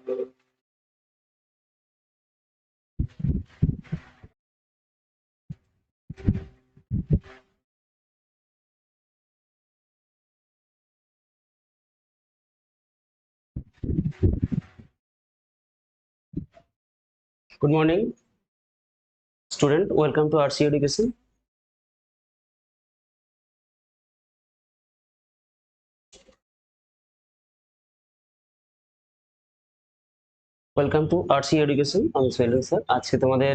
Good morning, student. Welcome to RC Education. Welcome to RC education. আমি Sohel sir. আজকে তোমাদের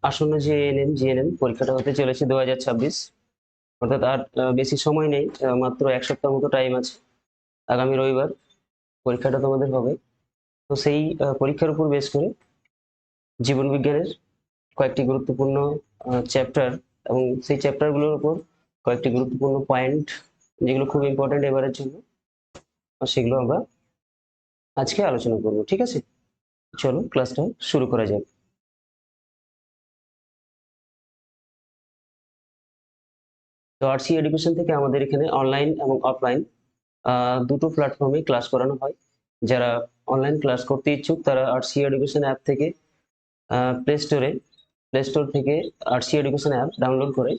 আসন্ন যে এএনএম জিএনএম পরীক্ষাটা হতে চলেছে 2026, অর্থাৎ আর বেশি সময় নেই, মাত্র এক সপ্তাহ মতো টাইম আছে। আগামী রবিবার পরীক্ষাটা তোমাদের হবে। তো সেই পরীক্ষার উপর বেশ করে জীবন বিজ্ঞানের কয়েকটি গুরুত্বপূর্ণ চ্যাপ্টার এবং সেই চ্যাপ্টারগুলোর উপর কয়েকটি গুরুত্বপূর্ণ পয়েন্ট যেগুলো খুব ইম্পর্টেন্ট এবারের জন্য, সেগুলো আমরা আজকে আলোচনা করব। ঠিক আছে, চলো ক্লাসটা শুরু করা যাক। তো আরসি এডুকেশন থেকে আমাদের এখানে অনলাইন এবং অফলাইন দুটো প্ল্যাটফর্মে ক্লাস করানো হয়। যারা অনলাইন ক্লাস করতে ইচ্ছুক তারা আরসি এডুকেশন অ্যাপ থেকে প্লে স্টোর থেকে আরসি এডুকেশন অ্যাপ ডাউনলোড করে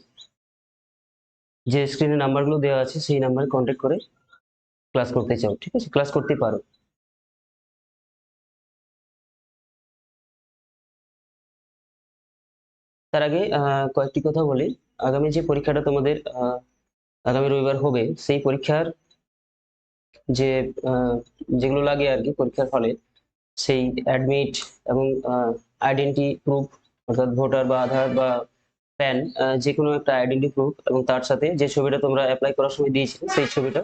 যে স্ক্রিনে নাম্বারগুলো দেওয়া আছে সেই নাম্বারে কন্ট্যাক্ট করে ক্লাস করতে চাও, ঠিক আছে, ক্লাস করতে পারো। তার আগে কয়েকটি কথা বলি। আগামী যে পরীক্ষাটা তোমাদের আগামী রবিবার হবে, সেই পরীক্ষার যে যেগুলো লাগে আর কি পরীক্ষার হলে, সেই অ্যাডমিট এবং আইডেন্টি প্রুফ, অর্থাৎ ভোটার বা আধার বা প্যান, যে কোনো একটা আইডেন্টি প্রুফ, এবং তার সাথে যে ছবিটা তোমরা অ্যাপ্লাই করার সময় দিয়েছিলে সেই ছবিটা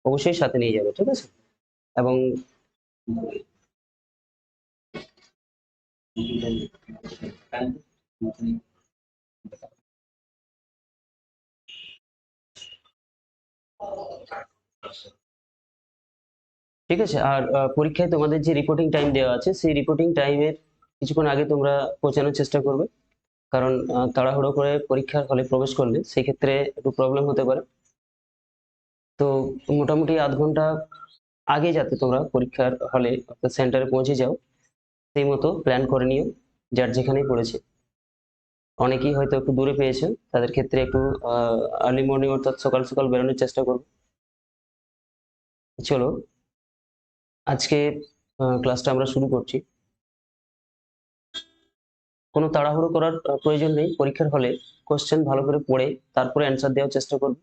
অবশ্যই সাথে নিয়ে যাবে, ঠিক আছে। এবং ঠিক আছে। আর পরীক্ষায় তোমাদের যে রিপোর্টিং টাইম দেওয়া আছে সেই রিপোর্টিং টাইমের কিছুক্ষণ আগে তোমরা পৌঁছানোর চেষ্টা করবে, কারণ তাড়াহুড়ো করে পরীক্ষার হলে প্রবেশ করলে সেই ক্ষেত্রে একটু প্রবলেম হতে পারে। তো মোটামুটি আধ ঘন্টা আগে যাতে তোমরা পরীক্ষার হলে অর্থাৎ সেন্টারে পৌঁছে যাও সেই মতো প্ল্যান করে নিও, যার যেখানেই পড়েছে। অনেকেই হয়তো একটু দূরে পেয়েছে, তাদের ক্ষেত্রে একটু আর্লি মর্নিং অর্থাৎ সকাল সকাল বেরোনোর চেষ্টা করবে। চলো আজকে ক্লাসটা আমরা শুরু করছি। কোনো তাড়াহুড়ো করার প্রয়োজন নেই। পরীক্ষার হলে কোশ্চেন ভালো করে পড়ে তারপরে অ্যান্সার দেওয়ার চেষ্টা করবে।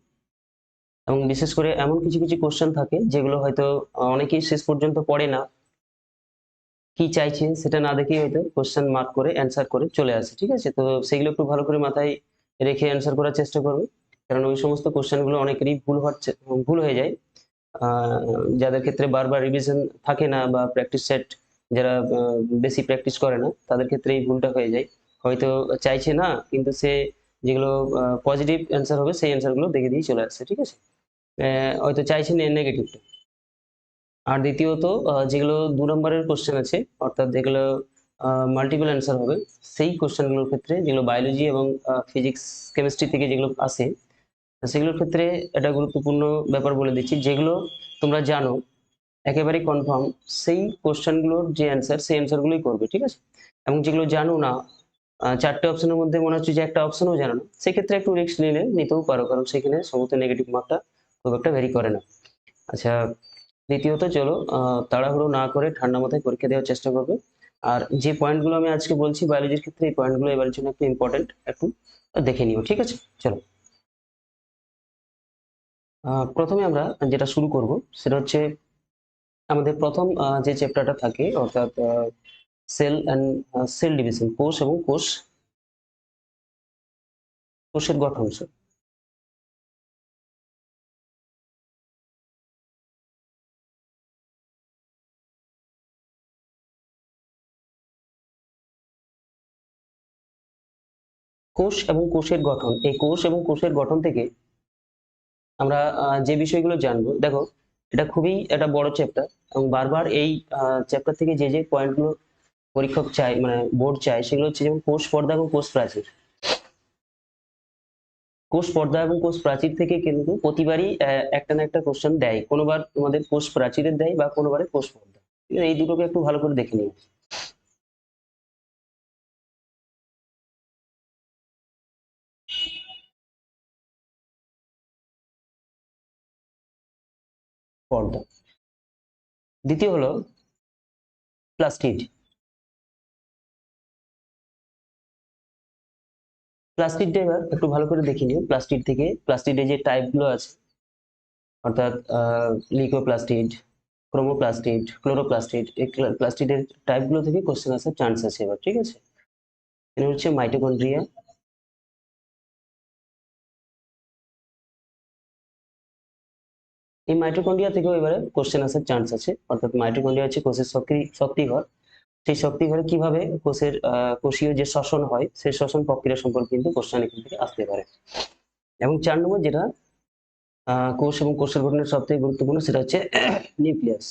এবং বিশেষ করে এমন কিছু কিছু কোশ্চেন থাকে যেগুলো হয়তো অনেকেই শেষ পর্যন্ত পড়ে না, কি চাইছে সেটা না দেখেই হয়তো কোশ্চেন মার্ক করে অ্যান্সার করে চলে আসে, ঠিক আছে। তো সেগুলো একটু ভালো করে মাথায় রেখে অ্যান্সার করার চেষ্টা করবে, কারণ ওই সমস্ত কোশ্চেনগুলো অনেকেরই ভুল হয়ে যায়। যাদের ক্ষেত্রে বারবার রিভিশন থাকে না বা প্র্যাকটিস সেট যারা বেশি প্র্যাকটিস করে না তাদের ক্ষেত্রে এই ভুলটা হয়ে যায়। হয়তো চাইছে না কিন্তু সে যেগুলো পজিটিভ অ্যান্সার হবে সেই অ্যান্সারগুলো দেখে দিয়ে চলে আসছে, ঠিক আছে। হয়তো চাইছে নেগেটিভটা। আর দ্বিতীয়ত যেগুলো ২ নম্বরের কোশ্চেন আছে, অর্থাৎ যেগুলো মাল্টিপল অ্যান্সার হবে, সেই কোশ্চেনগুলোর ক্ষেত্রে যেগুলো বায়োলজি এবং ফিজিক্স কেমিস্ট্রি থেকে যেগুলো আসে, সেগুলোর ক্ষেত্রে একটা গুরুত্বপূর্ণ ব্যাপার বলে দিচ্ছি। যেগুলো তোমরা জানো একেবারেই কনফার্ম, সেই কোশ্চেনগুলোর যে অ্যান্সার সেই অ্যান্সারগুলোই করবে, ঠিক আছে। এবং যেগুলো জানো না, ৪ টে অপশনের মধ্যে মনে হচ্ছে যে একটা অপশনও জানো না, সেক্ষেত্রে একটু রিস্ক নিতেও পারো, কারণ সেখানে সমস্ত নেগেটিভ মার্কটা খুব একটা ভ্যারি করে না। আচ্ছা, দ্বিতীয়ত চলো তাড়াহুড়ো না করে ঠান্ডা মাথায় পরীক্ষা দেওয়ার চেষ্টা করবে। আর যে পয়েন্টগুলো আমি আজকে বলছি বায়োলজির ক্ষেত্রে, এই পয়েন্টগুলো এবারের জন্য একটু ইম্পর্টেন্ট, একটু দেখে নিও, ঠিক আছে। চলো প্রথমে আমরা যেটা শুরু করব সেটা হচ্ছে আমাদের প্রথম যে চ্যাপ্টারটা থাকে, অর্থাৎ সেল অ্যান্ড সেল ডিভিশন, কোষ এবং কোষের গঠন। কোষ এবং কোষের গঠন, এই কোষ এবং কোষের গঠন থেকে আমরা যে বিষয়গুলো জানবো, দেখো এটা খুবই একটা বড় চ্যাপ্টার, এবং বারবার এই চ্যাপ্টার থেকে যে পয়েন্টগুলো পরীক্ষক চায়, মানে বোর্ড চায়, সেগুলো হচ্ছে যেমন কোষ পর্দা এবং কোষ প্রাচীর। কোষ পর্দা এবং কোষ প্রাচীর থেকে কিন্তু প্রতিবারই একটা না একটা কোশ্চেন দেয়, কোনোবার তোমাদের কোষ প্রাচীরের দেয় বা কোনোবারে কোষ পর্দা। এই দুটোকে একটু ভালো করে দেখে নিও। পর্দা। দ্বিতীয় হলো প্লাস্টিড। প্লাস্টিডটা এবার একটু ভালো করে দেখে নিও। প্লাস্টিড থেকে প্লাস্টিডের যে টাইপ গুলো আছে, অর্থাৎ লিকোপ্লাস্টিড, ক্রোমোপ্লাস্টিড, ক্লোরোপ্লাস্টিড, এই প্লাস্টিডের টাইপ গুলো থেকে কোশ্চেন আসার চান্স আছে এবার, ঠিক আছে? এটা হচ্ছে মাইটোকন্ড্রিয়া, এই মাইটোকন্ড্রিয়া থেকেও এবারে কোশ্চেন আসার চান্স আছে। অর্থাৎ মাইটোকন্ড্রিয়া হচ্ছে কোষের শক্তিঘর। সেই শক্তিঘরে কিভাবে কোষের কোষীয় যে শ্বসন হয়, সেই শ্বসন প্রক্রিয়া সম্পর্কে কিন্তু কোশ্চেন এখান থেকে আসতে পারে। এবং 4 নম্বর যেটা কোষ এবং কোষের গঠনের সবথেকে গুরুত্বপূর্ণ, সেটা হচ্ছে নিউক্লিয়াস।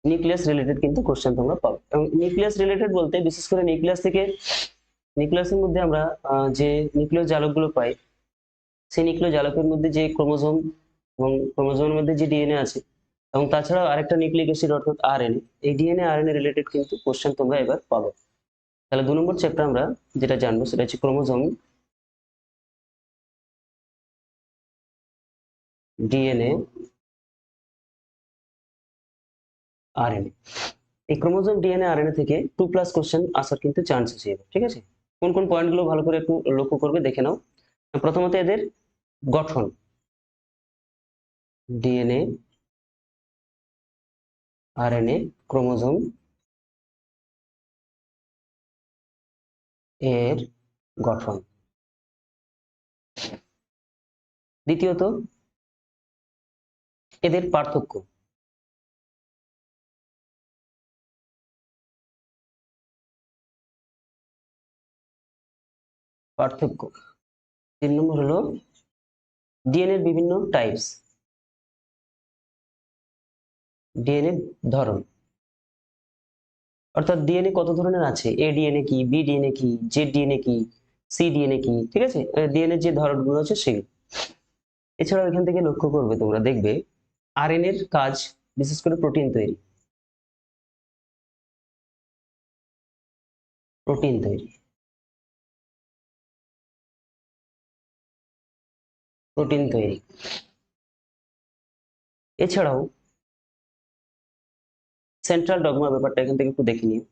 নিউক্লিয়াস রিলেটেড কিন্তু কোশ্চেন তোমরা পাবে। এবং নিউক্লিয়াস রিলেটেড বলতে বিশেষ করে নিউক্লিয়াস থেকে, নিউক্লিয়াসের মধ্যে আমরা যে নিউক্লিয় জালকগুলো পাই, সেই নিউক্লিয় জালকের মধ্যে যে ক্রোমোজোম এবং ক্রোমোজোমের মধ্যে যে ডিএনএ আছে, এবং তাছাড়াও আরেকটা নিউক্লিক অ্যাসিড অর্থাৎ আরএনএ, এই ডিএনএ আরএনএ রিলেটেড কিন্তু কোশ্চেন তোমরা এবার পাবে। তাহলে 2 নম্বর চ্যাপ্টার আমরা যেটা জানবো সেটা হচ্ছে ক্রোমোজোম, ডিএনএ, আরএনএ। এই ক্রোমোজোম, ডিএনএ, আরএনএ থেকে 2+ কোশ্চেন আসার কিন্তু চান্স আছে এবার, ঠিক আছে? কোন কোন পয়েন্টগুলো ভালো করে একটু লক্ষ্য করবে, দেখে নাও। প্রথমত এদের গঠন, ডিএনএ, আরএনএ, ক্রোমোজোম এর গঠন। দ্বিতীয়ত এদের পার্থক্য, পার্থক্য। 3 নম্বর হলো ডিএনএ এর বিভিন্ন টাইপস, ডিএনএ ধরন, অর্থাৎ ডিএনএ কত ধরনের আছে, এ ডিএনএ কি, বি ডিএনএ কি, জেড ডিএনএ কি, সি ডিএনএ কি, ঠিক আছে? ডিএনএ যে ধরনগুলো আছে সেগুলো। এছাড়াও এখান থেকে লক্ষ্য করবে, তোমরা দেখবে আরএনএ এর কাজ বিশেষ করে প্রোটিন তৈরি, প্রোটিন তৈরি, প্রোটিন তৈরি। এছাড়াও সেন্ট্রাল ডগমা ব্যাপারটা এখান থেকে একটু দেখে নিও।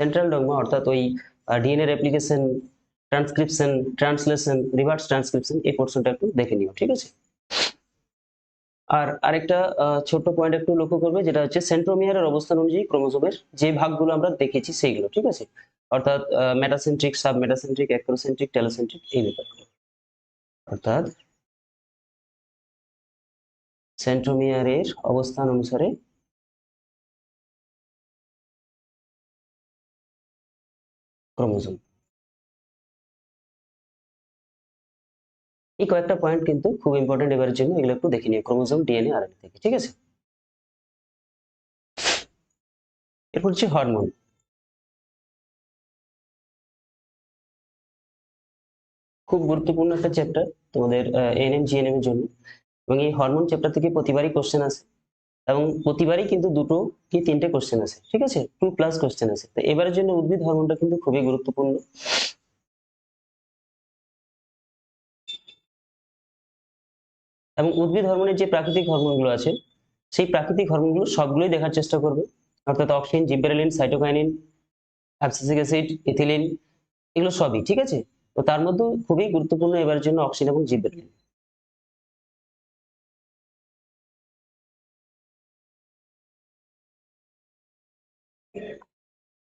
সেন্ট্রাল ডগমা অর্থাৎ ওই DNA replication, transcription, translation, reverse transcription, এই পোর্শনটা একটু দেখে নিও, ঠিক আছে? আর আরেকটা ছোট্ট পয়েন্ট একটু লক্ষ্য করবে, যেটা হচ্ছে সেন্ট্রোমিয়ারের অবস্থান অনুযায়ী ক্রোমোজোমের যে ভাগগুলো আমরা দেখেছি সেইগুলো, ঠিক আছে? অর্থাৎ metacentric, sub metacentric, acrocentric, telocentric, এই ব্যাপারগুলো। অর্থাৎ সেন্ট্রোমিয়ারের অবস্থান অনুসারে ক্রোমোজোম। এই কয়েকটা পয়েন্ট কিন্তু খুব ইম্পর্টেন্ট এবারের জন্য, এগুলো একটু দেখে নিও ক্রোমোজোম, ডিএনএ, আরএনএ থেকে, ঠিক আছে? এরপর হচ্ছে হরমোন। খুব গুরুত্বপূর্ণ একটা চ্যাপ্টার তোমাদের এএনএম জিএনএম এর জন্য। এবং এই হরমোন চ্যাপ্টার থেকে প্রতিবারই কোশ্চেন আসে, এবং প্রতিবারই কিন্তু 2 কি 3টে কোশ্চেন আসে, ঠিক আছে? 2+ কোশ্চেন আসে। তো এবারের জন্য উদ্ভিদ হরমোনটা কিন্তু খুবই গুরুত্বপূর্ণ। এবং উদ্ভিদ হরমোনের যে প্রাকৃতিক হরমোনগুলো আছে, সেই প্রাকৃতিক হরমোনগুলো সবগুলোই দেখার চেষ্টা করবে। অর্থাৎ auxin, gibberellin, cytokinin, abscisic acid, ethylene, এগুলো সবই, ঠিক আছে? তো তার মধ্যে খুবই গুরুত্বপূর্ণ এবারের জন্য অক্সিন এবং জিবরেলিন।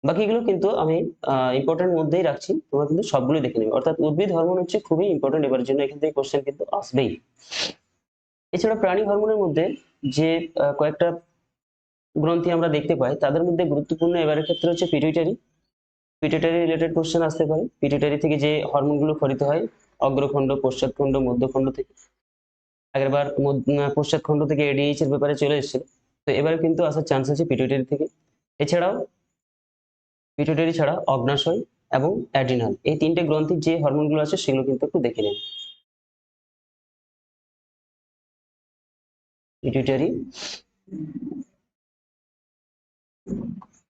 বাকিগুলো কিন্তু আমি ইম্পর্টেন্ট মধ্যেই রাখছি, তোমরা কিন্তু সবগুলো দেখে নেবে। অর্থাৎ উদ্ভিদ হরমোন হচ্ছে খুবই ইম্পর্টেন্ট এবারের জন্য, এখান থেকে কোশ্চেন কিন্তু আসবেই। এছাড়া প্রাণী হরমোনের মধ্যে যে কয়েকটা গ্রন্থি আমরা দেখতে পাই, তাদের মধ্যে গুরুত্বপূর্ণ এবারের ক্ষেত্রে হচ্ছে পিটুইটারি। পিটুইটারি রিলেটেড কোশ্চেন আসতে পারে। পিটুইটারি থেকে যে হরমোনগুলো খরিত হয়, অগ্রখণ্ড, পশ্চাৎখণ্ড, মধ্যখণ্ড থেকে। আগেরবার পশ্চাৎখণ্ড থেকে এডিএইচ এর ব্যাপারে চলে এসেছিল, তো এবারে কিন্তু আসার চান্স আছে পিটুইটারি থেকে। এছাড়াও পিটুইটারি ছাড়া অগ্নাশয়, এবং অ্যাড্রিনাল, এই তিনটে গ্রন্থির যে হরমোনগুলো আছে সেগুলো কিন্তু একটু দেখে নিন। পিটুইটারি,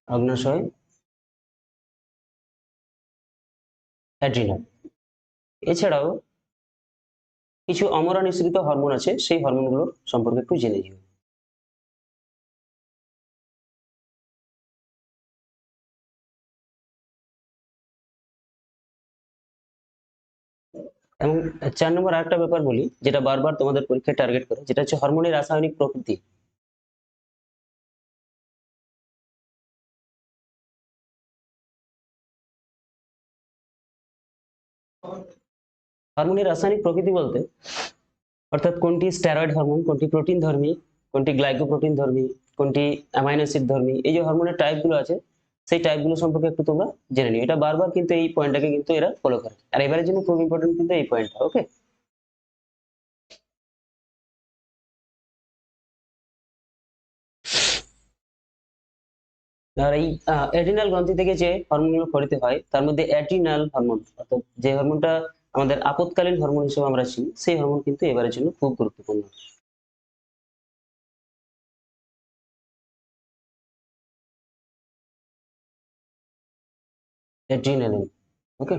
অগ্ন্যাশয়, অ্যাড্রিনাল। এছাড়াও কিছু অমরা নিঃসৃত হরমোন আছে, সেই হরমোনগুলোর সম্পর্কে একটু জেনে নিন। এবং 4 নম্বর আরেকটা ব্যাপার বলি, যেটা বারবার তোমাদের পরীক্ষায় টার্গেট করে, যেটা হচ্ছে হরমোনের রাসায়নিক প্রকৃতি। হরমোনের রাসায়নিক প্রকৃতি বলতে অর্থাৎ কোনটি স্টেরয়েড হরমোন, কোনটি প্রোটিন ধর্মী, কোনটি গ্লাইকোপ্রোটিন ধর্মী, কোনটি অ্যামাইনো অ্যাসিড ধর্মী, এই যে হরমোনের টাইপ গুলো আছে সেই টাইপ গুলো সম্পর্কে একটু তোমরা জেনে নিও। এটা বারবার কিন্তু এই পয়েন্টটাকে কিন্তু এরা ফলো করে, আর এবারের জন্য খুব ইম্পর্টেন্ট কিন্তু এই পয়েন্টটা। ওকে, আর এই অ্যাড্রিনাল গ্রন্থি থেকে যে হরমোনগুলো খরিত হয় তার মধ্যে অ্যাড্রিনাল হরমোন, অর্থাৎ যে হরমোনটা আমাদের আপদকালীন হরমোন হিসেবে আমরা চিনি, সেই হরমোন কিন্তু এবারের জন্য খুব গুরুত্বপূর্ণ। অ্যাড্রিনালিন। ওকে,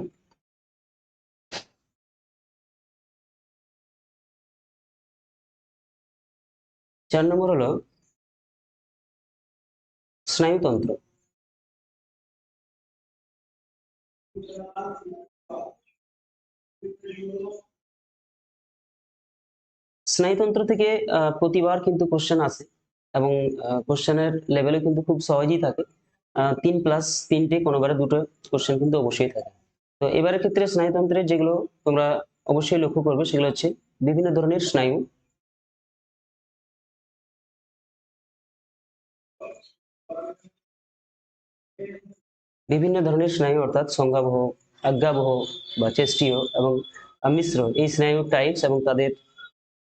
4 নম্বর হলো স্নায়ুতন্ত্র। স্নায়ুতন্ত্র থেকে প্রতিবার কিন্তু কোশ্চেন আসে, এবং কোশ্চেনের লেভেলে কিন্তু খুব সহজেই থাকে। 3+3টে, কোনোবারে দুটো কোশ্চেন কিন্তু অবশ্যই থাকে। তো এবারের ক্ষেত্রে স্নায়ুতন্ত্রের যেগুলো তোমরা অবশ্যই লক্ষ্য করবে সেগুলো হচ্ছে বিভিন্ন ধরনের স্নায়ু, বিভিন্ন ধরনের স্নায়ু অর্থাৎ সংজ্ঞাবহ, আজ্ঞাবহ বা চেষ্টীয় এবং মিশ্র, এই স্নায়ু টাইপস এবং তাদের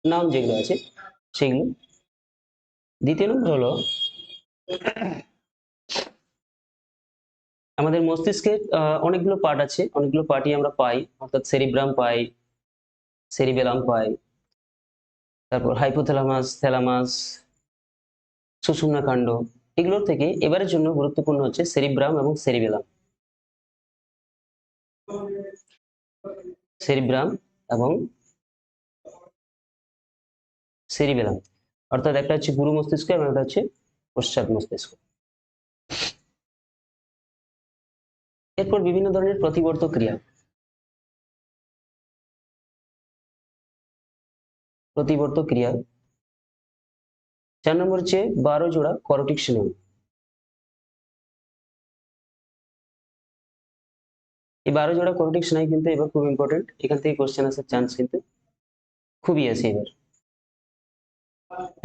নাম যেগুলো আছে সেগুলো। দ্বিতীয় নম্বর হলো আমাদের মস্তিষ্কের অনেকগুলো পার্ট আছে, অনেকগুলো পার্টই আমরা পাই, অর্থাৎ সেরিব্রাম পাই, সেরিবেলাম পাই, তারপর হাইপোথ্যালামাস, থ্যালামাস, সুষুম্না কাণ্ড। এগুলোর থেকে এবারের জন্য গুরুত্বপূর্ণ হচ্ছে সেরিব্রাম এবং সেরিবেলাম। সেরিব্রাম এবং সেরিবেলাম, অর্থাৎ একটা হচ্ছে গুরু মস্তিষ্ক এবং একটা হচ্ছে পশ্চাৎ মস্তিষ্ক। এরপর বিভিন্ন ধরনের প্রতিবর্ত ক্রিয়া, প্রতিবর্ত ক্রিয়া। 4 নম্বর হচ্ছে 12 জোড়া করটিক স্নায়ু। এই 12 জোড়া করটিক স্নায়ু কিন্তু এবার খুব ইম্পর্টেন্ট, এখান থেকে কোশ্চেন আসার চান্স কিন্তু খুবই আছে এবার।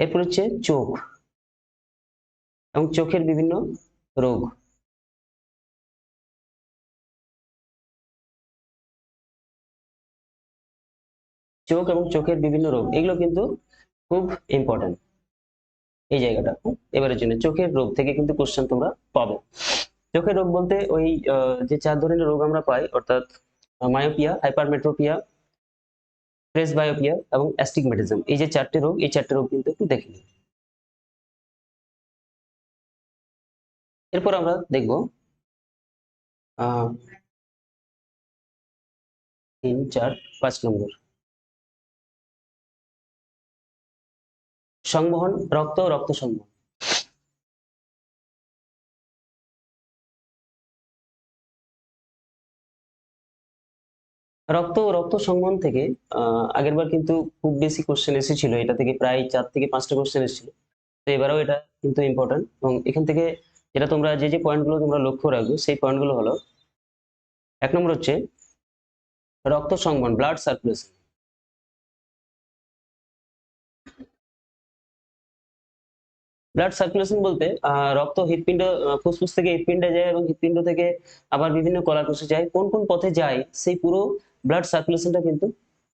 এরপর হচ্ছে চোখ এবং চোখের বিভিন্ন রোগ। চোখ এবং চোখের বিভিন্ন রোগ, এগুলো কিন্তু খুব ইম্পর্টেন্ট এই জায়গাটা। এবারের জন্য চোখের রোগ থেকে কিন্তু কোশ্চেন তোমরা পাবে। চোখের রোগ বলতে ওই যে 4 ধরনের রোগ আমরা পাই, অর্থাৎ মায়োপিয়া, হাইপারমেট্রোপিয়া, প্রেসবায়োপিয়া এবং অ্যাস্টিগমেটিজম, এই যে 4টে রোগ, এই 4টে রোগ কিন্তু একটু দেখে নিই। এরপর আমরা দেখব 3, 4, 5 নম্বর সংবহন, রক্ত ও রক্ত সংবহন। রক্ত ও রক্ত সংবহন থেকে আগেরবার কিন্তু খুব বেশি কোশ্চেন এসেছিল, এটা থেকে প্রায় 4 থেকে 5টা কোশ্চেন এসেছিল। তো এবারেও এটা কিন্তু ইম্পর্টেন্ট, এবং এখান থেকে যেটা তোমরা যে পয়েন্টগুলো তোমরা লক্ষ্য রাখবে সেই পয়েন্টগুলো হলো, 1 নম্বর হচ্ছে রক্ত সংবহন, ব্লাড সার্কুলেশন। ব্লাড সার্কুলেশন বলতে রক্ত হৃৎপিণ্ড, ফুসফুস থেকে হৃৎপিণ্ডে যায় এবং হৃৎপিণ্ড থেকে আবার বিভিন্ন কলাকোষে যায়, কোন কোন পথে যায় সেই পুরো ব্লাড সার্কুলেশনটা কিন্তু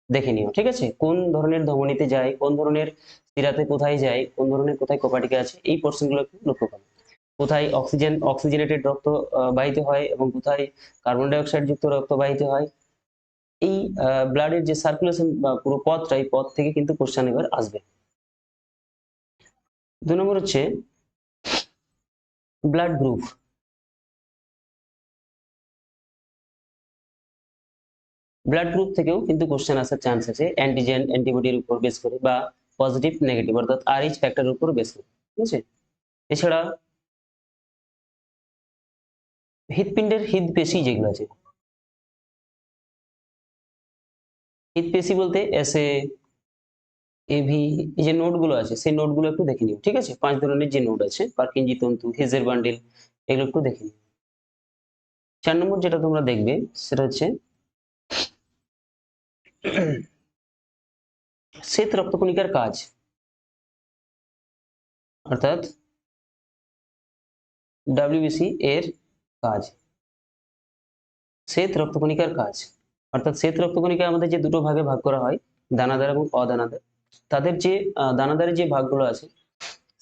দেখে নিও। ঠিক আছে, কোন ধরনের ধমনীতে যায়, কোন ধরনের শিরাতে কোথায় যায়, কোন ধরনের কোথায় কোপাটিকা আছে, এই পোর্শনগুলো একটু লক্ষ্য করো। কোথায় অক্সিজেনেটেড রক্ত বাহিত হয় এবং কোথায় কার্বন ডাই অক্সাইড যুক্ত রক্ত বাহিত হয়। এই ব্লাডের যে সার্কুলেশন বা পুরো পথটা, এই পথ থেকে কিন্তু কোশ্চেন এবার আসবে। 2 নম্বর হচ্ছে ব্লাড গ্রুপ। ব্লাড গ্রুপ থেকেও কিন্তু কোশ্চেন আসার চান্স আছে অ্যান্টিজেন অ্যান্টিবডির উপর বেস করে বা পজিটিভ নেগেটিভ অর্থাৎ আরএইচ ফ্যাক্টরের উপর বেস করে, ঠিক আছে। এছাড়া হৃৎপিণ্ডের হৃদপেশি যেগুলো আছে, হৃদপেশি বলতে এসএ এভি, এই যে নোডগুলো আছে সেই নোডগুলো একটু দেখে নিও, ঠিক আছে। 5 ধরনের যে নোড আছে, পার্কিনজি তন্তু, হেজের বান্ডেল, এগুলো একটু দেখে নিও। 4 নম্বর যেটা তোমরা দেখবে সেটা হচ্ছে শ্বেত রক্তকণিকার কাজ, অর্থাৎ ডাব্লিউবিসি এর কাজ। শ্বেত রক্তকণিকার কাজ অর্থাৎ শ্বেত রক্তকণিকা আমাদের যে দুটো ভাগে ভাগ করা হয়, দানাদার এবং অদানাদার, তাদের যে দানাদারের যে ভাগগুলো আছে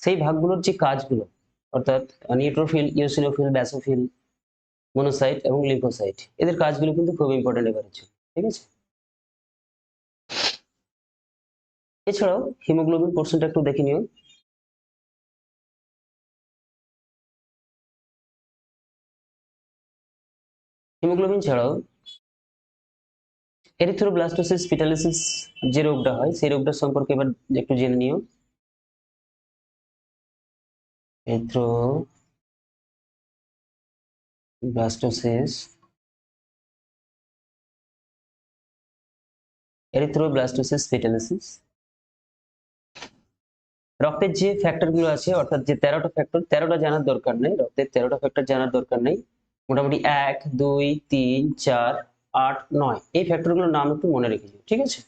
সেই ভাগগুলোর যে কাজগুলো, অর্থাৎ নিউট্রোফিল, ইওসিনোফিল, ব্যাসোফিল, মনোসাইট এবং লিম্ফোসাইট, এদের কাজগুলো কিন্তু খুব ইম্পর্টেন্ট এবার হচ্ছে, ঠিক আছে। এছাড়াও হিমোগ্লোবিন পোর্শনটা একটু দেখে নিও। হিমোগ্লোবিন ছাড়াও এরিথ্রোব্লাস্টোসিস পিটালিসিস যে রোগটা হয় সেই রোগটার সম্পর্কে এবার একটু জেনে নিও। এরিথ্রোব্লাস্টোসিস, এরিথ্রোব্লাস্টোসিস পিটালিসিস রক্তের যে ফ্যাক্টর গুলো আছে, অর্থাৎ যে 13টা ফ্যাক্টর, 13টা জানার দরকার নেই, রক্তের 13টা ফ্যাক্টর জানার দরকার নেই, মোটামুটি 1 2 3 4 8 9 এই ফ্যাক্টর গুলোর নাম একটু মনে রেখে দিও, ঠিক আছে।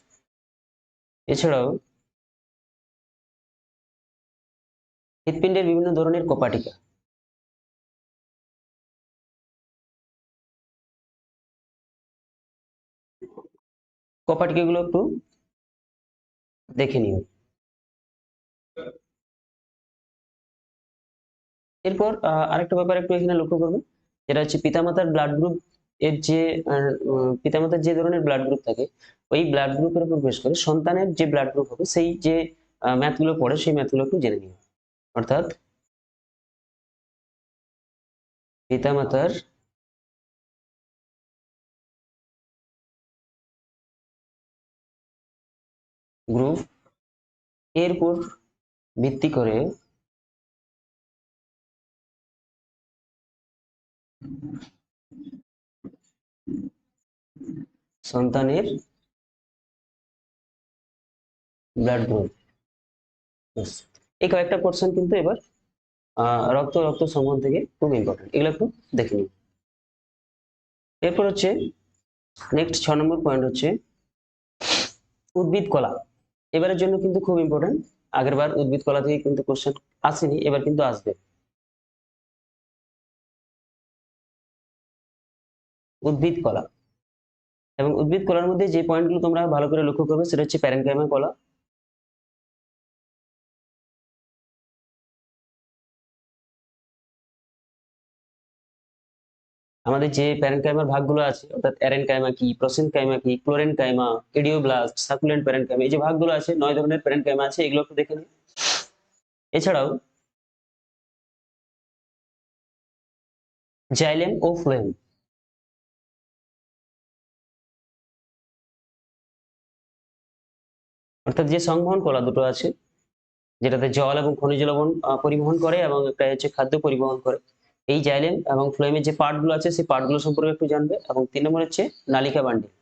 এছাড়াও হৃৎপিণ্ডের বিভিন্ন ধরনের কপাটিকা, কপাটিকা গুলো একটু দেখে নিও। এরপর আরেকটা ব্যাপার একটু এখানে লক্ষ্য করবে, যেটা হচ্ছে পিতামাতার ব্লাড গ্রুপ এর যে পিতামাতার যে ধরনের ব্লাড গ্রুপ থাকে, ওই ব্লাড গ্রুপের উপর বেশ করে সন্তানের যে ব্লাড গ্রুপ হবে সেই যে ম্যাথ গুলো পড়ে সেই ম্যাথ গুলো একটু জেনে নিও। অর্থাৎ পিতামাতার গ্রুপ এর উপর ভিত্তি করে সন্তানের ব্লাড গ্রুপ, এই কয়েকটা কোশ্চেন কিন্তু এবার রক্ত সংবহন থেকে খুব ইম্পর্টেন্ট, এগুলো একটু দেখে নিন। এরপর হচ্ছে নেক্সট 6 নম্বর পয়েন্ট হচ্ছে উদ্ভিদ কলা। এবারের জন্য কিন্তু খুব ইম্পর্টেন্ট, আগের বার উদ্ভিদ কলা থেকে কিন্তু কোশ্চেন আসেনি, এবার কিন্তু আসবে। উদ্ভিদ কলা এবং উদ্ভিদ কলার মধ্যে যে পয়েন্টগুলো তোমরা ভালো করে লক্ষ্য করবে সেটা হচ্ছে প্যারেনকাইমা কলা। আমাদের যে প্যারেনকাইমার ভাগগুলো আছে, অর্থাৎ অ্যারেনকাইমা কি, প্রোসেনকাইমা কি, ক্লোরেনকাইমা, ইডিওব্লাস্ট, সাকুলেন্ট প্যারেনকাইমা, এই যে ভাগগুলো আছে 9 ধরনের প্যারেনকাইমা আছে, এগুলো একটু দেখে নিন। এছাড়াও জাইলেম ও ফ্লোয়েম, অর্থাৎ যে সংবহন কলা দুটো আছে, যেটাতে জল এবং খনিজ লবণ পরিবহন করে এবং একটা হচ্ছে খাদ্য পরিবহন করে, এই জাইলেম এবং ফ্লোয়েমের যে পার্ট গুলো আছে সেই পার্ট গুলো সম্পর্কে একটু জানবে। এবং 3 নম্বর হচ্ছে নালিকা বান্ডিল।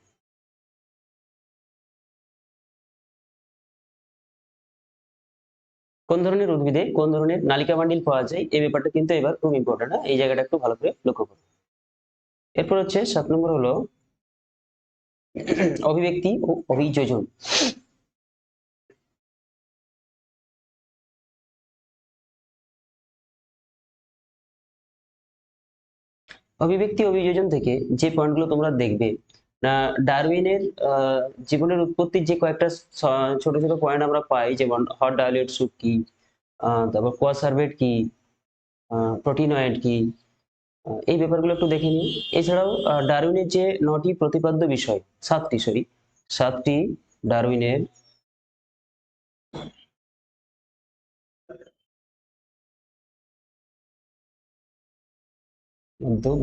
কোন ধরনের উদ্ভিদে কোন ধরনের নালিকা বান্ডিল পাওয়া যায় এই ব্যাপারটা কিন্তু এবার খুব ইম্পর্টেন্ট, এই জায়গাটা একটু ভালো করে লক্ষ্য করো। এরপর হচ্ছে 7 নম্বর হলো অভিব্যক্তি ও অভিযোজন। অভিব্যক্তি অভিযোজন থেকে যে পয়েন্টগুলো তোমরা দেখবে, ডারউইনের জীবনের উৎপত্তির যে কয়েকটা ছোট ছোট পয়েন্ট আমরা পাই, যেমন হট ডায়ালিউট স্যুপ কি, তারপর কোয়াসার্ভেট কি, প্রোটিনয়েড কি, এই ব্যাপারগুলো একটু দেখে নিই। এছাড়াও ডারউইনের যে 9টি প্রতিপাদ্য বিষয়, 7টি ডারউইনের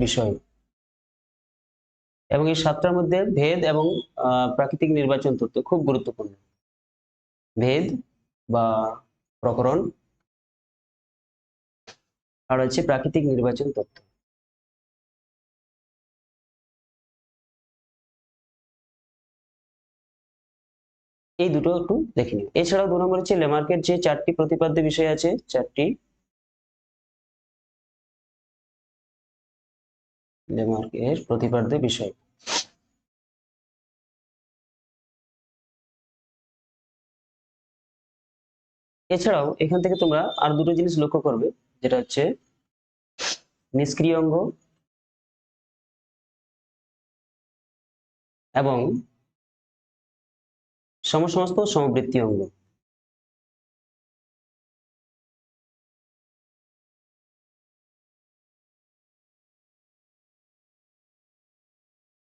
বিষয়, এবং এই 7টার মধ্যে ভেদ এবং প্রাকৃতিক নির্বাচন তত্ত্ব খুব গুরুত্বপূর্ণ। ভেদ বা প্রকরণ, আর হচ্ছে প্রাকৃতিক নির্বাচন তত্ত্ব। এই দুটো একটু দেখে নিও। এছাড়াও 2 নম্বর হচ্ছে লেমার্কের যে 4টি প্রতিপাদ্য বিষয় আছে, 4টি লেমার্কের প্রতিপাদ্য বিষয়। এছাড়াও এখান থেকে তোমরা আর দুটো জিনিস লক্ষ্য করবে, যেটা হচ্ছে নিষ্ক্রিয় অঙ্গ এবং সমসমস্ত সমবৃত্তি অঙ্গ।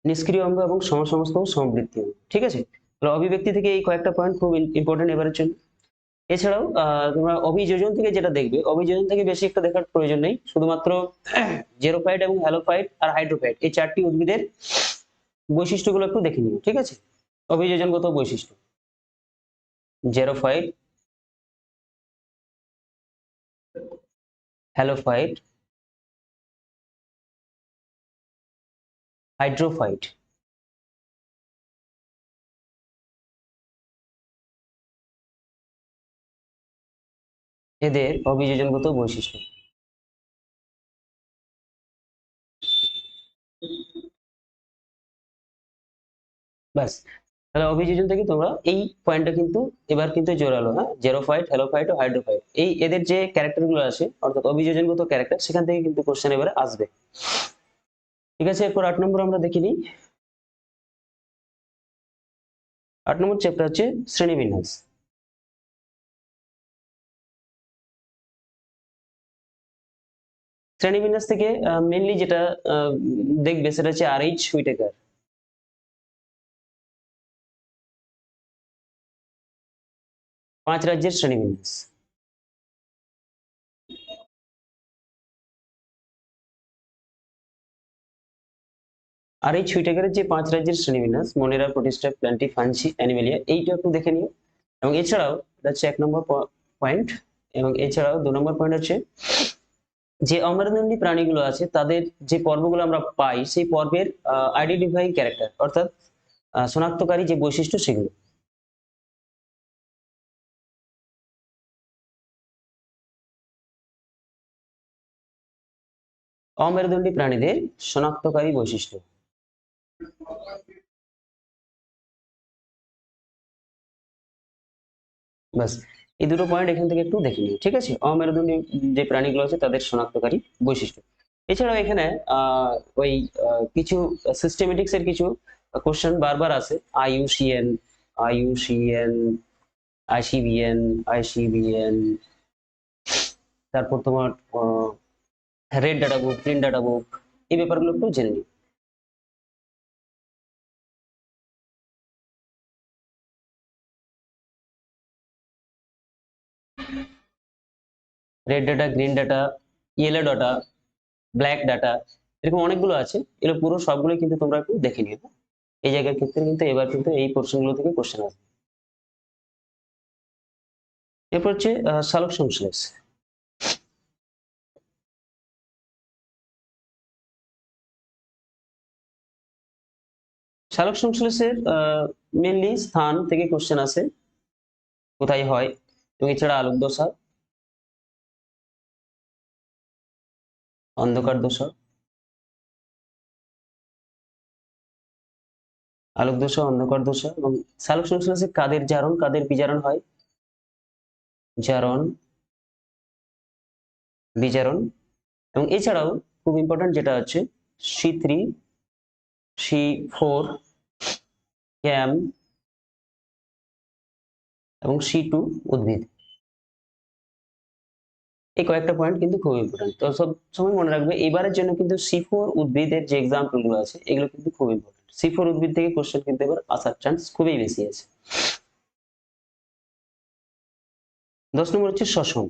নিষ্ক্রিয় অঙ্গ এবং সমসমস্ত সমবৃত্তি অঙ্গ, ঠিক আছে। তাহলে অভিব্যক্তি থেকে এই কয়েকটা পয়েন্ট খুব ইম্পর্টেন্ট এবারের জন্য। এছাড়াও তোমরা অভিযোজন থেকে যেটা দেখবে, অভিযোজন থেকে বেশি একটা দেখার প্রয়োজন নেই, শুধুমাত্র জেরোফাইট এবং হ্যালোফাইট আর হাইড্রোফাইট এই 4টি উদ্ভিদের বৈশিষ্ট্যগুলো একটু দেখে নিও, ঠিক আছে। অভিযোজনগত বৈশিষ্ট্য, জেরোফাইট, হ্যালোফাইট, হাইড্রোফাইট। এদের অভিযোজনগত বৈশিষ্ট্য। ব্যাস, তাহলে অভিযোজন থেকে তোমরা এই পয়েন্টটা কিন্তু এবার কিন্তু জোরালো, হ্যাঁ, জেরোফাইট, হ্যালোফাইট ও হাইড্রোফাইট, এই এদের যে ক্যারেক্টার গুলো আছে অর্থাৎ অভিযোজনগত ক্যারেক্টার, সেখান থেকে কিন্তু কোশ্চেন এবারে আসবে। ঠিক আছে, এরপর 8 নম্বর আমরা দেখে নিই। 8 নম্বর চ্যাপ্টার হচ্ছে শ্রেণীবিন্যাস। শ্রেণীবিন্যাস থেকে মেনলি যেটা দেখবে সেটা হচ্ছে আর.এইচ. হুইটেকার, 5 রাজ্যের শ্রেণীবিন্যাস। আর.এইচ. হুইটেকারের যে 5 রাজ্যের শ্রেণীবিন্যাস, মনেরা, প্রোটিস্টা, প্ল্যান্টি, ফাঞ্সি, অ্যানিমেলিয়া, এইটা একটু দেখে নিও। এবং এছাড়াও এটা হচ্ছে 1 নম্বর পয়েন্ট। এবং এছাড়াও 2 নম্বর পয়েন্ট হচ্ছে যে অমেরুদণ্ডী প্রাণীগুলো আছে তাদের যে পর্বগুলো আমরা পাই, সেই পর্বের আইডেন্টিফাইং ক্যারেক্টার অর্থাৎ শনাক্তকারী যে বৈশিষ্ট্য সেগুলো। অমেরুদণ্ডী প্রাণীদের শনাক্তকারী বৈশিষ্ট্য। ব্যাস, এই দুটো পয়েন্ট এখান থেকে একটু দেখে নিও, ঠিক আছে। অমেরুদণ্ডী যে প্রাণীগুলো আছে তাদের শনাক্তকারী বৈশিষ্ট্য। এছাড়াও এখানে ওই কিছু সিস্টেমেটিক্স এর কিছু কোশ্চেন বারবার আছে, আইইউসিএন, আইইউসিএন, আইসিবিএন, আইসিবিএন, তারপর তোমার red data book, green data book, এই ব্যাপারগুলো একটু জেনে নিই। Red data, green data, yellow data, black data, এরকম অনেকগুলো আছে। এগুলো পুরো সবগুলো কিন্তু তোমরা একটু দেখে নিও। এই জায়গার ক্ষেত্রে কিন্তু এবার কিন্তু এই পোর্শন গুলো থেকে কোশ্চেন আসবে। এরপর হচ্ছে সালোক সংশ্লেষ। সালোক সংশ্লেষের মেনলি স্থান থেকে কোশ্চেন আসে, কোথায় হয়, এবং এছাড়া আলোক দশা, অন্ধকার দশা, আলোক দশা, অন্ধকার দশা, এবং সালোক সংশ্লেষে কাদের জারণ কাদের বিজারণ হয়, জারণ, বিজারণ। এবং এছাড়াও খুব ইম্পর্টেন্ট যেটা হচ্ছে C3, C4, ক্যাম এবং C2 উদ্ভিদ। এই কয়েকটা পয়েন্ট কিন্তু খুব ইম্পর্টেন্ট। তো সব সময় মনে রাখবে এবারের জন্য কিন্তু C4 উদ্ভিদের যে এক্সাম্পল গুলো আছে এগুলো কিন্তু খুব ইম্পর্টেন্ট। C4 উদ্ভিদ থেকে কোশ্চেন কিন্তু এবার আসার চান্স খুবই বেশি আছে। 10 নম্বর হচ্ছে শ্বসন।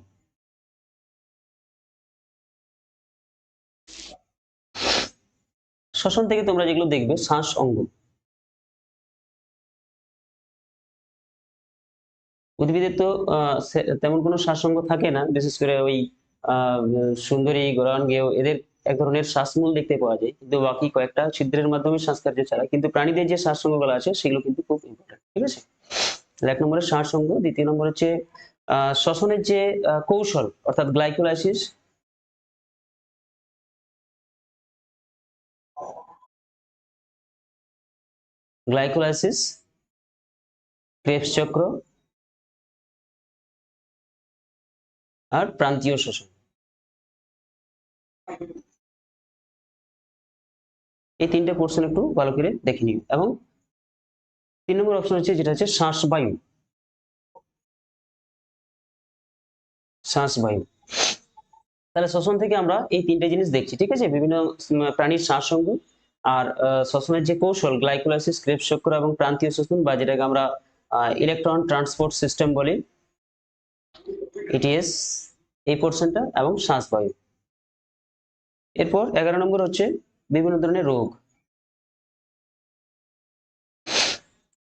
শ্বসন থেকে তোমরা যেগুলো দেখবে শ্বাস অঙ্গ। উদ্ভিদের তো তেমন কোনো শ্বাসঅঙ্গ থাকে না, বিশেষ করে ওই সুন্দরী, গরান-গেয় এদের এক ধরনের শ্বাসমূল দেখতে পাওয়া যায়, কিন্তু বাকি কয়েকটা ছিদ্রের মাধ্যমে শ্বাসকার্য চালায়। কিন্তু প্রাণীদের যে শ্বাসঅঙ্গগুলো আছে সেগুলো কিন্তু খুব ইম্পর্টেন্ট। ঠিক আছে? তাহলে 1 নম্বরে শ্বাসঅঙ্গ, দ্বিতীয় নম্বর হচ্ছে শ্বসনের যে কৌশল অর্থাৎ গ্লাইকোলাইসিস, ক্রেবস চক্র আর প্রান্তীয় শ্বসন। এই তিনটে পোর্শন একটু ভালো করে দেখে নিও। এবং 3 নম্বর অপশন হচ্ছে যেটা হচ্ছে শ্বাসবায়ু। তাহলে শ্বসন থেকে আমরা এই তিনটে জিনিস দেখছি। ঠিক আছে? বিভিন্ন প্রাণীর শ্বাসঅঙ্গ আর শ্বসনের যে কৌশল গ্লাইকোলাইসিস, ক্রেবস চক্র এবং প্রান্তীয় শ্বসন বা যেটাকে আমরা ইলেকট্রন ট্রান্সপোর্ট সিস্টেম বলি, ইটিএস, এই পোর্শনটা এবং শ্বাসবায়ু। এরপর 11 নম্বর হচ্ছে বিভিন্ন ধরনের রোগ।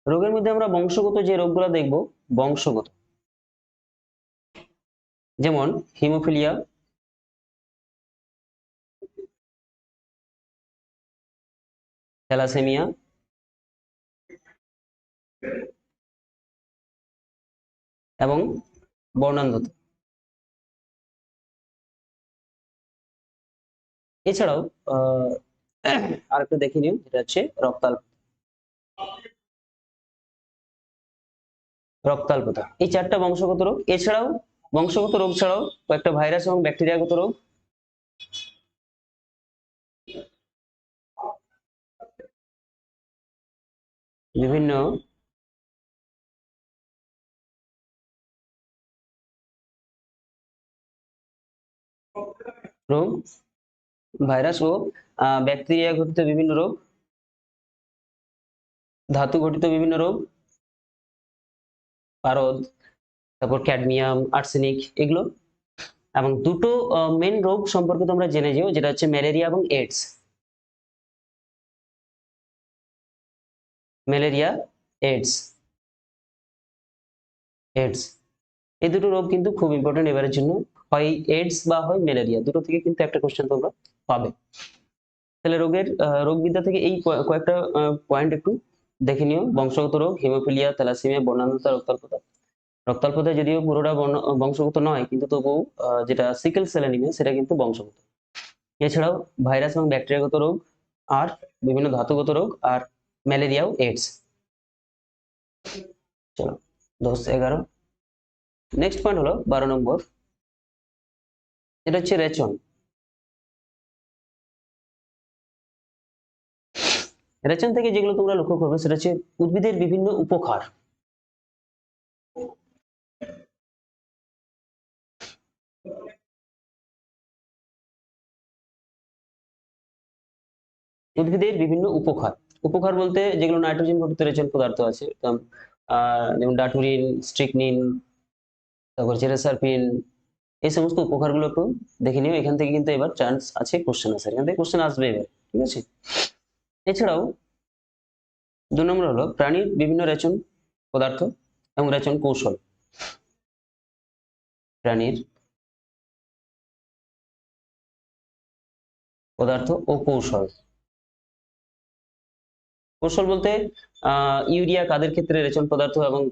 রোগের মধ্যে আমরা বংশগত যে রোগগুলো দেখব, বংশগত, যেমন হিমোফিলিয়া, থ্যালাসেমিয়া, এবং বর্ণান্ধতা। এছাড়াও আরেকটা দেখে নিও, যেটা হচ্ছে রক্তাল্পতা। এই 4টা বংশগত রোগ। এছাড়াও বংশগত রোগ ছাড়াও কয়েকটা ভাইরাস এবং ব্যাকটেরিয়াগত রোগ, বিভিন্ন রোগ, ভাইরাস ও ব্যাকটেরিয়া ঘটিত বিভিন্ন রোগ, ধাতু ঘটিত বিভিন্ন রোগ, পারদ, তারপর ক্যাডমিয়াম, আর্সেনিক, এগুলো। এবং দুটো মেন রোগ সম্পর্কে তোমরা জেনে যেও, যেটা হচ্ছে ম্যালেরিয়া এবং এইডস। ম্যালেরিয়া, এইডস, এইডস, এই দুটো রোগ কিন্তু খুব ইম্পর্টেন্ট এবারের জন্য। হয় এইডস বা হয় ম্যালেরিয়া, দুটো থেকে কিন্তু একটা কোশ্চেন তোমরা পাবে। তাহলে রোগের রোগবিদ্যা থেকে এই কয়েকটা পয়েন্ট একটু দেখে নিও। বংশগত রোগ, হিমোফিলিয়া, থ্যালাসেমিয়া, বর্ণান্ধতা, রক্তাল্পতা। রক্তাল্পতা যদিও পুরোটা বংশগত নয়, কিন্তু তবুও যেটা সিকেল সেল অ্যানিমিয়া সেটা কিন্তু বংশগত। এছাড়াও ভাইরাস এবং ব্যাকটেরিয়াগত রোগ আর বিভিন্ন ধাতুগত রোগ আর ম্যালেরিয়া ও এইডস। চলো 10, 11। নেক্সট পয়েন্ট হলো 12 নম্বর, এটা হচ্ছে রেচন। রেচন থেকে যেগুলো তোমরা লক্ষ্য করবে সেটা হচ্ছে উদ্ভিদের বিভিন্ন উপকার। উদ্ভিদের বিভিন্ন উপকার, উপকার বলতে যেগুলো নাইট্রোজেন ঘটিত রেচন পদার্থ আছে, যেমন ডাটুরিন, স্ট্রিকনিন, তারপর জেরাসারপিন, এই সমস্ত উপকারগুলো একটু দেখে নিও। এখান থেকে কিন্তু এবার চান্স আছে কোশ্চেন আসার, এখান থেকে কোশ্চেন আসবে এবার। ঠিক আছে? এছাড়াও 2 নম্বর হলো প্রাণীর বিভিন্ন রেচন পদার্থ এবং রেচন কৌশল। প্রাণীর পদার্থ ও কৌশল। কৌশল বলতে ইউরিয়া কাদের ক্ষেত্রে রেচন পদার্থ এবং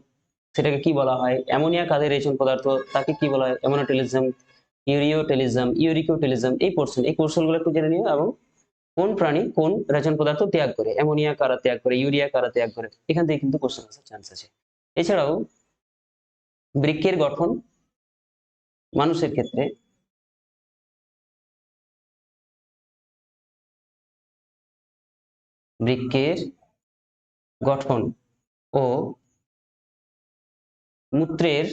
সেটাকে কি বলা হয়, অ্যামোনিয়া কাদের রেচন পদার্থ, তাকে কি বলা হয়, অ্যামোনোটেলিজম, ইউরিওটেলিজম, ইউরিকোটেলিজম, এই পোর্শন, এই কৌশলগুলো একটু জেনে নিও। এবং কোন প্রাণী কোন রেচন পদার্থ ত্যাগ করে, অ্যামোনিয়া কারা ত্যাগ করে, ইউরিয়া কারা ত্যাগ করে, এখান থেকে কিন্তু কোশ্চেন আসার চান্স আছে। এছাড়াও বৃক্কের গঠন মানুষের ক্ষেত্রে, বৃক্কের গঠন ও মূত্রের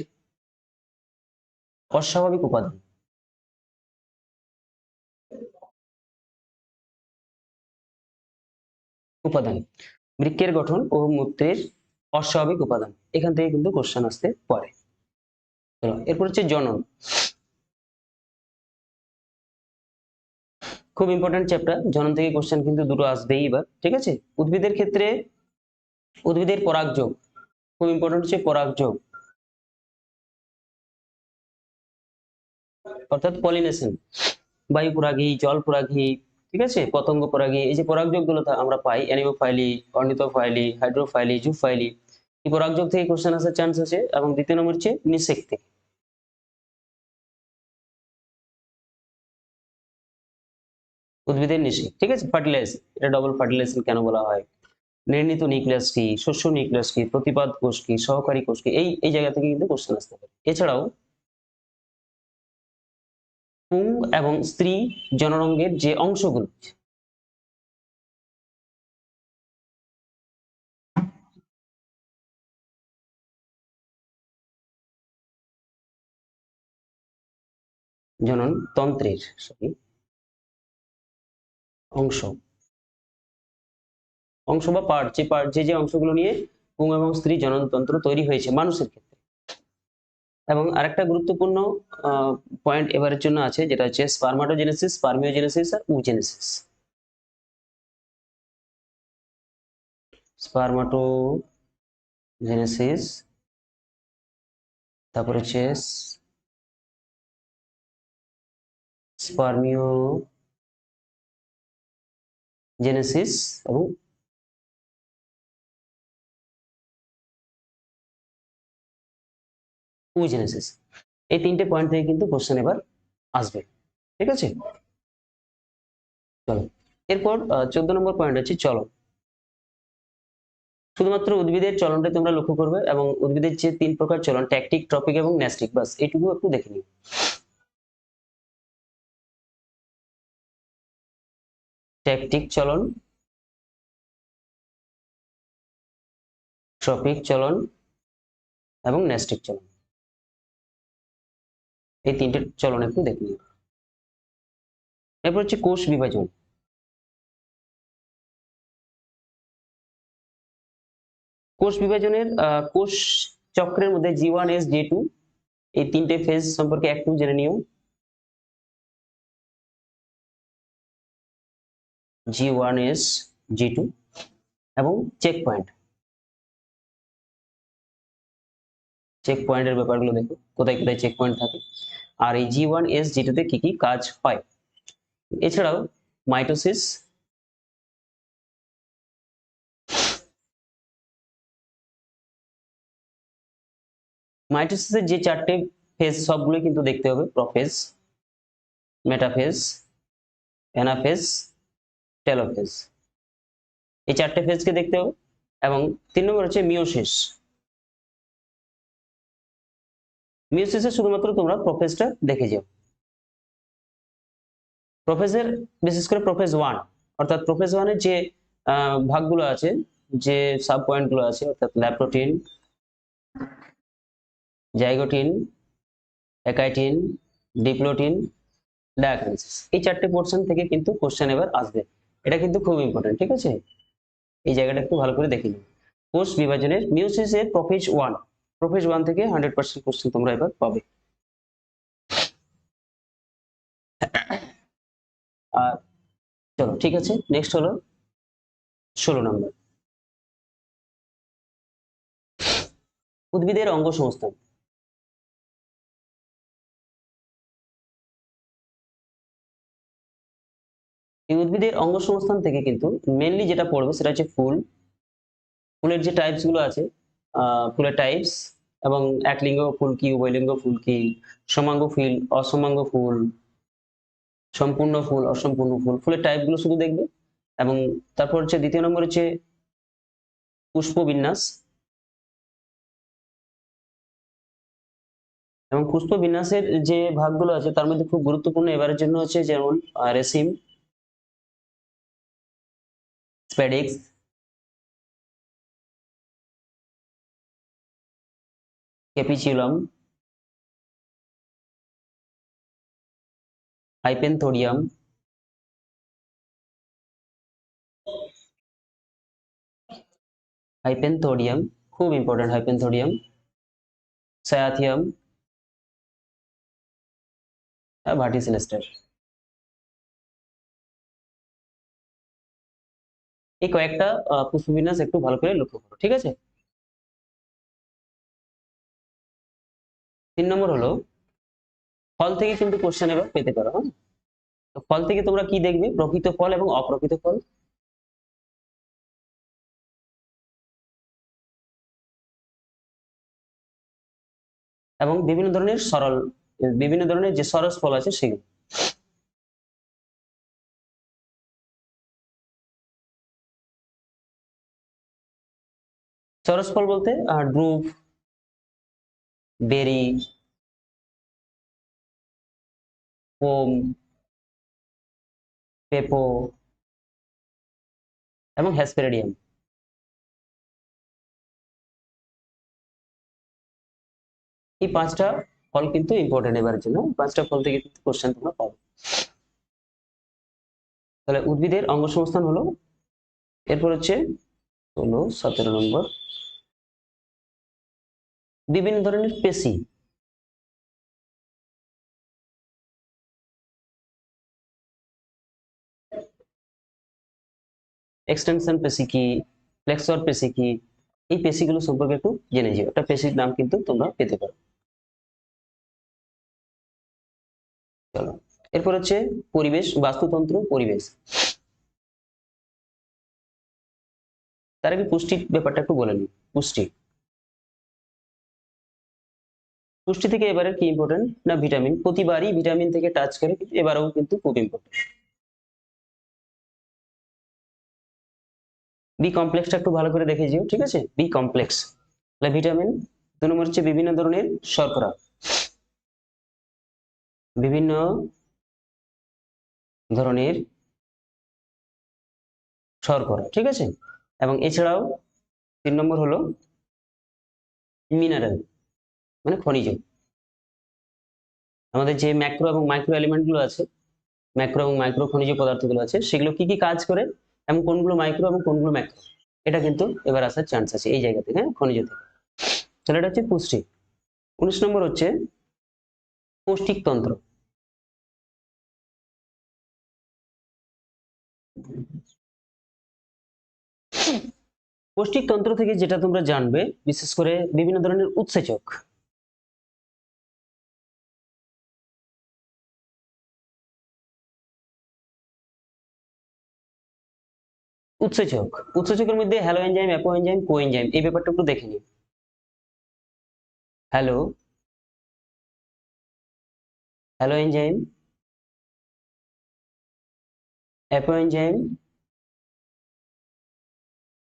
অস্বাভাবিক উপাদান, উপাদান, বৃক্কের গঠন ও মূত্রের অস্বাভাবিক উপাদান, এখান থেকে কিন্তু কোশ্চেন আসতে পারে। চলো এরপর হচ্ছে জনন, খুব ইম্পর্টেন্ট চ্যাপ্টার। জনন থেকে কোশ্চেন কিন্তু দুটো আসবেই এবার, ঠিক আছে। উদ্ভিদের ক্ষেত্রে উদ্ভিদের পরাগযোগ, খুব ইম্পর্টেন্ট হচ্ছে পরাগযোগ, অর্থাৎ পলিনেশন, বায়ু পরাগী, জল পরাগী, ঠিক আছে, পতঙ্গ পরাগী, এই যে পরাগযোগ গুলো আমরা পাই, অ্যানিমোফাইলি, অর্নিথোফাইলি, হাইড্রোফাইলি, জুফাইলি, এই পরাগযোগ থেকে কোশ্চেন আসার চান্স আছে। এবং দ্বিতীয় নম্বর হচ্ছে নিষেক থেকে, উদ্ভিদের নিষেক, ঠিক আছে। ফার্টিলাইজেশন, এটা ডবল ফার্টিলাইজেশন কেন বলা হয়, নির্ণীত নিউক্লিয়াস কি, শস্য নিউক্লিয়াস কি, প্রতিপাদ কোষ কি, সহকারী কোষ কি, এই এই জায়গা থেকে কিন্তু কোশ্চেন আসতে পারে। এছাড়াও পুং এবং স্ত্রী জননাঙ্গের যে অংশগুলো, জনন তন্ত্রের সরি অংশ, অংশ বা পার্ট, যে পার্ট, যে যে অংশগুলো নিয়ে পুং এবং স্ত্রী জননতন্ত্র তৈরি হয়েছে মানুষের ক্ষেত্রে। এবং আরেকটা গুরুত্বপূর্ণ পয়েন্ট এবারের জন্য আছে, যেটা হচ্ছে স্পারমাটোজেনেসিস, স্পার্মিওজেনেসিস আর উজেনেসিস। স্পারমাটোজেনেসিস, তারপর হচ্ছে স্পার্মিওজেনেসিস এবং উজেনেসিস, এই তিনটে পয়েন্ট থেকে কিন্তু কোশ্চেন এবার আসবে, ঠিক আছে। চলো এরপর 14 নম্বর পয়েন্ট হচ্ছে চলন। শুধুমাত্র উদ্ভিদের চলনটাই তোমরা লক্ষ্য করবে, এবং উদ্ভিদের যে তিন প্রকার চলন, ট্যাকটিক, ট্রপিক এবং ন্যাস্টিক, বাস এইটুকু একটু দেখে নিও। ট্যাকটিক চলন, ট্রপিক চলন এবং ন্যাস্টিক চলন, এই তিনটে চলন একটু দেখে নিও। এরপর হচ্ছে কোষ বিভাজন। কোষ বিভাজনের কোষ চক্রের মধ্যে G1S G2 এই তিনটে ফেজ সম্পর্কে একটু জেনে নিও। G1S G2 এবং চেক পয়েন্ট, চেক পয়েন্টের ব্যাপারগুলো দেখো, কোথায় কোথায় চেক পয়েন্ট থাকে, আর এই G1S G2 তে কি কি কাজ হয়। এছাড়াও মাইটোসিস, মাইটোসিসের যে চারটে ফেজ সবগুলো কিন্তু দেখতে হবে, প্রোফেজ, মেটাফেজ, অ্যানাফেজ, টেলোফেজ, এই চারটে ফেজকে দেখতে হবে। এবং 3 নম্বর হচ্ছে মিওসিস। মিওসিসে শুধুমাত্র তোমরা প্রোফেজটা দেখে যাও। প্রোফেজের বিশেষ করে প্রোফেজ 1, অর্থাৎ প্রোফেজ 1 এর যে ভাগগুলো আছে, যে সাব পয়েন্ট গুলো আছে, অর্থাৎ ল্যাপ্টোটিন, জাইগোটিন, একাইটিন, ডিপ্লোটিন, ডায়াকিনেসিস, এই চারটে পোর্শন থেকে কিন্তু কোশ্চেন এবার আসবে। এটা কিন্তু খুব ইম্পর্টেন্ট, ঠিক আছে, এই জায়গাটা একটু ভালো করে দেখে নিন। কোষ বিভাজনের মিওসিসের প্রোফেজ 1, প্রোফেজ 1 থেকে 100% কোশ্চেন তোমরা এবার পাবে। আর চলো ঠিক আছে, নেক্সট হলো 16 নম্বর, উদ্ভিদের অঙ্গ সংস্থান। এই উদ্ভিদের অঙ্গ সংস্থান থেকে কিন্তু মেনলি যেটা পড়বে সেটা হচ্ছে ফুল, ফুলের যে টাইপস গুলো আছে, ফুলের টাইপস, এবং একলিঙ্গ ফুল কি, উভয়লিঙ্গ ফুল কি, সমাঙ্গ ফুল, অসমাঙ্গ ফুল, সম্পূর্ণ ফুল, অসম্পূর্ণ ফুল, ফুলের টাইপ গুলো শুধু দেখবে। এবং তারপর হচ্ছে দ্বিতীয় নম্বর হচ্ছে পুষ্পবিন্যাস, এবং পুষ্পবিন্যাসের যে ভাগগুলো আছে তার মধ্যে খুব গুরুত্বপূর্ণ এবারের জন্য হচ্ছে যেমন রেসিম, স্প্যাডিক্স, ক্যাপিচিউলাম, হাইপেনথোডিয়াম, হাইপেনথোডিয়াম, খুব ইম্পর্টেন্ট, হাইপেনথোডিয়াম, সায়াথিয়াম, ভার্টিসিলিস্টার। এই কয়েকটা পুষ্পবিন্যাস একটু ভালো করে লক্ষ্য করো, ঠিক আছে। 3 নম্বর হলো ফল থেকে কিন্তু কোশ্চেন এবার পেতে পারো। হ্যাঁ, তো ফল থেকে তোমরা কি দেখবে? প্রকৃত ফল এবং অপ্রকৃত ফল, এবং বিভিন্ন ধরনের সরল, বিভিন্ন ধরনের যে সরস ফল আছে সেগুলো। সরস ফল বলতে ড্রুপ, বেরি, পোম, পেপো এবং হেসপেরিডিয়াম। এই 5টা ফল কিন্তু ইম্পর্টেন্ট এবারের জন্য, 5টা ফল থেকে কিন্তু কোশ্চেন তোমরা পাবে। তাহলে উদ্ভিদের অঙ্গ সংস্থান হলো। এরপর হচ্ছে 17 নম্বর, বিভিন্ন ধরনের পেশি। এক্সটেনশন পেশি কি, ফ্লেক্সর পেশি কি, এই পেশিগুলো সম্পর্কে একটু জেনে যেও। একটা পেশির নাম কিন্তু তোমরা পেতে পারো। চলো, এরপর হচ্ছে পরিবেশ, বাস্তুতন্ত্র, পরিবেশ। তার আগে পুষ্টির ব্যাপারটা একটু বলে নিই। পুষ্টি, পুষ্টি থেকে এবারে কি ইম্পর্টেন্ট না ভিটামিন, প্রতিবারই ভিটামিন থেকে টাচ করে, কিন্তু এবারেও কিন্তু খুব ইম্পর্টেন্ট। বি কমপ্লেক্সটা একটু ভালো করে দেখে যেও, ঠিক আছে। বি কমপ্লেক্স, তাহলে ভিটামিন। 2 নম্বর হচ্ছে বিভিন্ন ধরনের শর্করা, বিভিন্ন ধরনের শর্করা, ঠিক আছে। এবং এছাড়াও 3 নম্বর হলো মিনারেল, মানে খনিজ। আমাদের যে ম্যাক্রো এবং মাইক্রো এলিমেন্ট গুলো আছে, ম্যাক্রো এবং মাইক্রো খনিজ পদার্থগুলো আছে, সেগুলো কি কি কাজ করে এবং কোনগুলো মাইক্রো এবং কোনগুলো ম্যাক্রো, এটা কিন্তু এবার আসার চান্স আছে এই জায়গা থেকে, হ্যাঁ, খনিজ থেকে। তাহলে এটা হচ্ছে পুষ্টি। 19 নম্বর হচ্ছে পৌষ্টিক তন্ত্র। পৌষ্টিক তন্ত্র থেকে যেটা তোমরা জানবে, বিশেষ করে বিভিন্ন ধরনের উৎসেচক। উৎসেচক, উৎসেচকের মধ্যে holoenzyme, apoenzyme, coenzyme, এই ব্যাপারটা একটু দেখে নিও। Holo, holoenzyme, apoenzyme,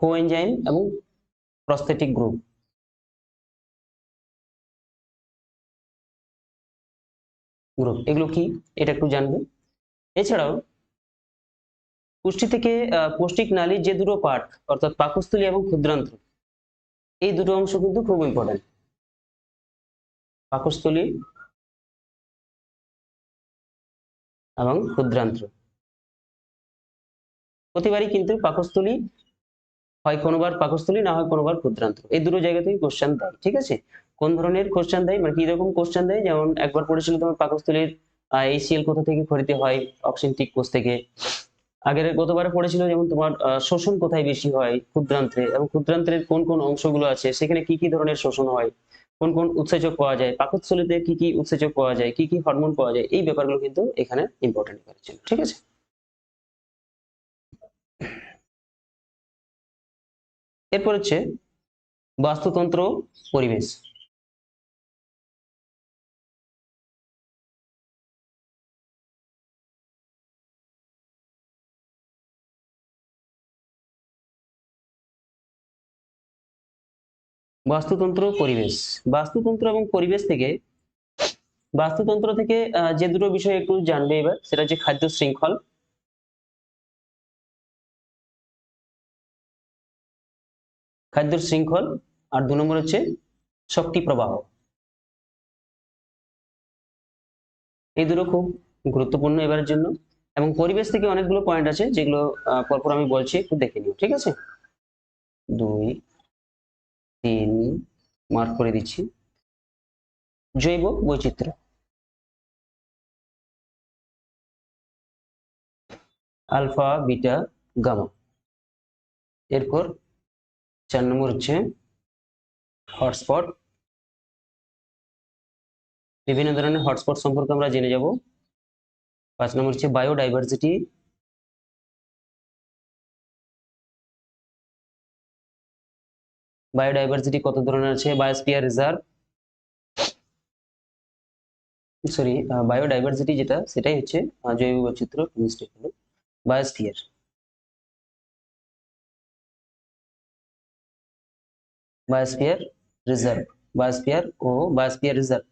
coenzyme এবং প্রস্থেটিক গ্রুপ। এগুলো কি, এটা একটু জানবে। এছাড়াও পুষ্টি থেকে পৌষ্টিক নালীর যে দুটো পার্ট, অর্থাৎ পাকস্থলী এবং ক্ষুদ্রান্ত্র, এই দুটো অংশ কিন্তু খুব ইম্পর্টেন্ট। পাকস্থলী এবং ক্ষুদ্রান্ত্র, প্রতিবারই কিন্তু পাকস্থলী হয় কোনোবার পাকস্থলী, না হয় কোনোবার ক্ষুদ্রান্ত্র, এই দুটো জায়গা থেকে কোশ্চেন দেয়, ঠিক আছে। কোন ধরনের কোশ্চেন দেয়, মানে কি রকম কোশ্চেন দেয়, যেমন একবার পড়েছিল তোমার পাকস্থলীর ACL কোথা থেকে খরিত হয়, অক্সিনটিক কোষ থেকে। আগের গতবারে পড়েছিল যেমন তোমার শোষণ কোথায় বেশি হয় ক্ষুদ্রান্ত্রে, এবং ক্ষুদ্রান্ত্রের কোন কোন অংশগুলো আছে, সেখানে কি কি ধরনের শোষণ হয়, কোন কোন উৎসেচক পাওয়া যায়, পাকস্থলীতে কি কি উৎসেচক পাওয়া যায়, কি কি হরমোন পাওয়া যায়, এই ব্যাপারগুলো কিন্তু এখানে ইম্পর্টেন্ট করেছিল, ঠিক আছে। এরপর হচ্ছে বাস্তুতন্ত্র, পরিবেশ। বাস্তুতন্ত্র, পরিবেশ। বাস্তুতন্ত্র এবং পরিবেশ থেকে, বাস্তুতন্ত্র থেকে যে দুটো বিষয় একটু জানবে এবার, সেটা হচ্ছে খাদ্য শৃঙ্খল, খাদ্য শৃঙ্খল, আর 2 নম্বর হচ্ছে শক্তি প্রবাহ। এই দুটো খুব গুরুত্বপূর্ণ এবারের জন্য। এবং পরিবেশ থেকে অনেকগুলো পয়েন্ট আছে, যেগুলো পরপর আমি বলছি, একটু দেখে নিও, ঠিক আছে। 2 3 মার্ক করে দিচ্ছি। জৈব বৈচিত্র্য, আলফা বিটা গামা। এরপর 4 নম্বর হচ্ছে হটস্পট। বিভিন্ন ধরনের হটস্পট সম্পর্কে আমরা জেনে যাব। 5 নম্বর হচ্ছে বায়োডাইভার্সিটি। বায়োডাইভার্সিটি কত ধরনের আছে? বায়োস্ফিয়ার রিজার্ভ, সরি, বায়োডাইভার্সিটি যেটা সেটাই হচ্ছে জৈব বৈচিত্র্য, মিস্টেক হলো বায়োস্ফিয়ার। বায়োস্ফিয়ার রিজার্ভ, বায়োস্ফিয়ার ও বায়োস্ফিয়ার রিজার্ভ।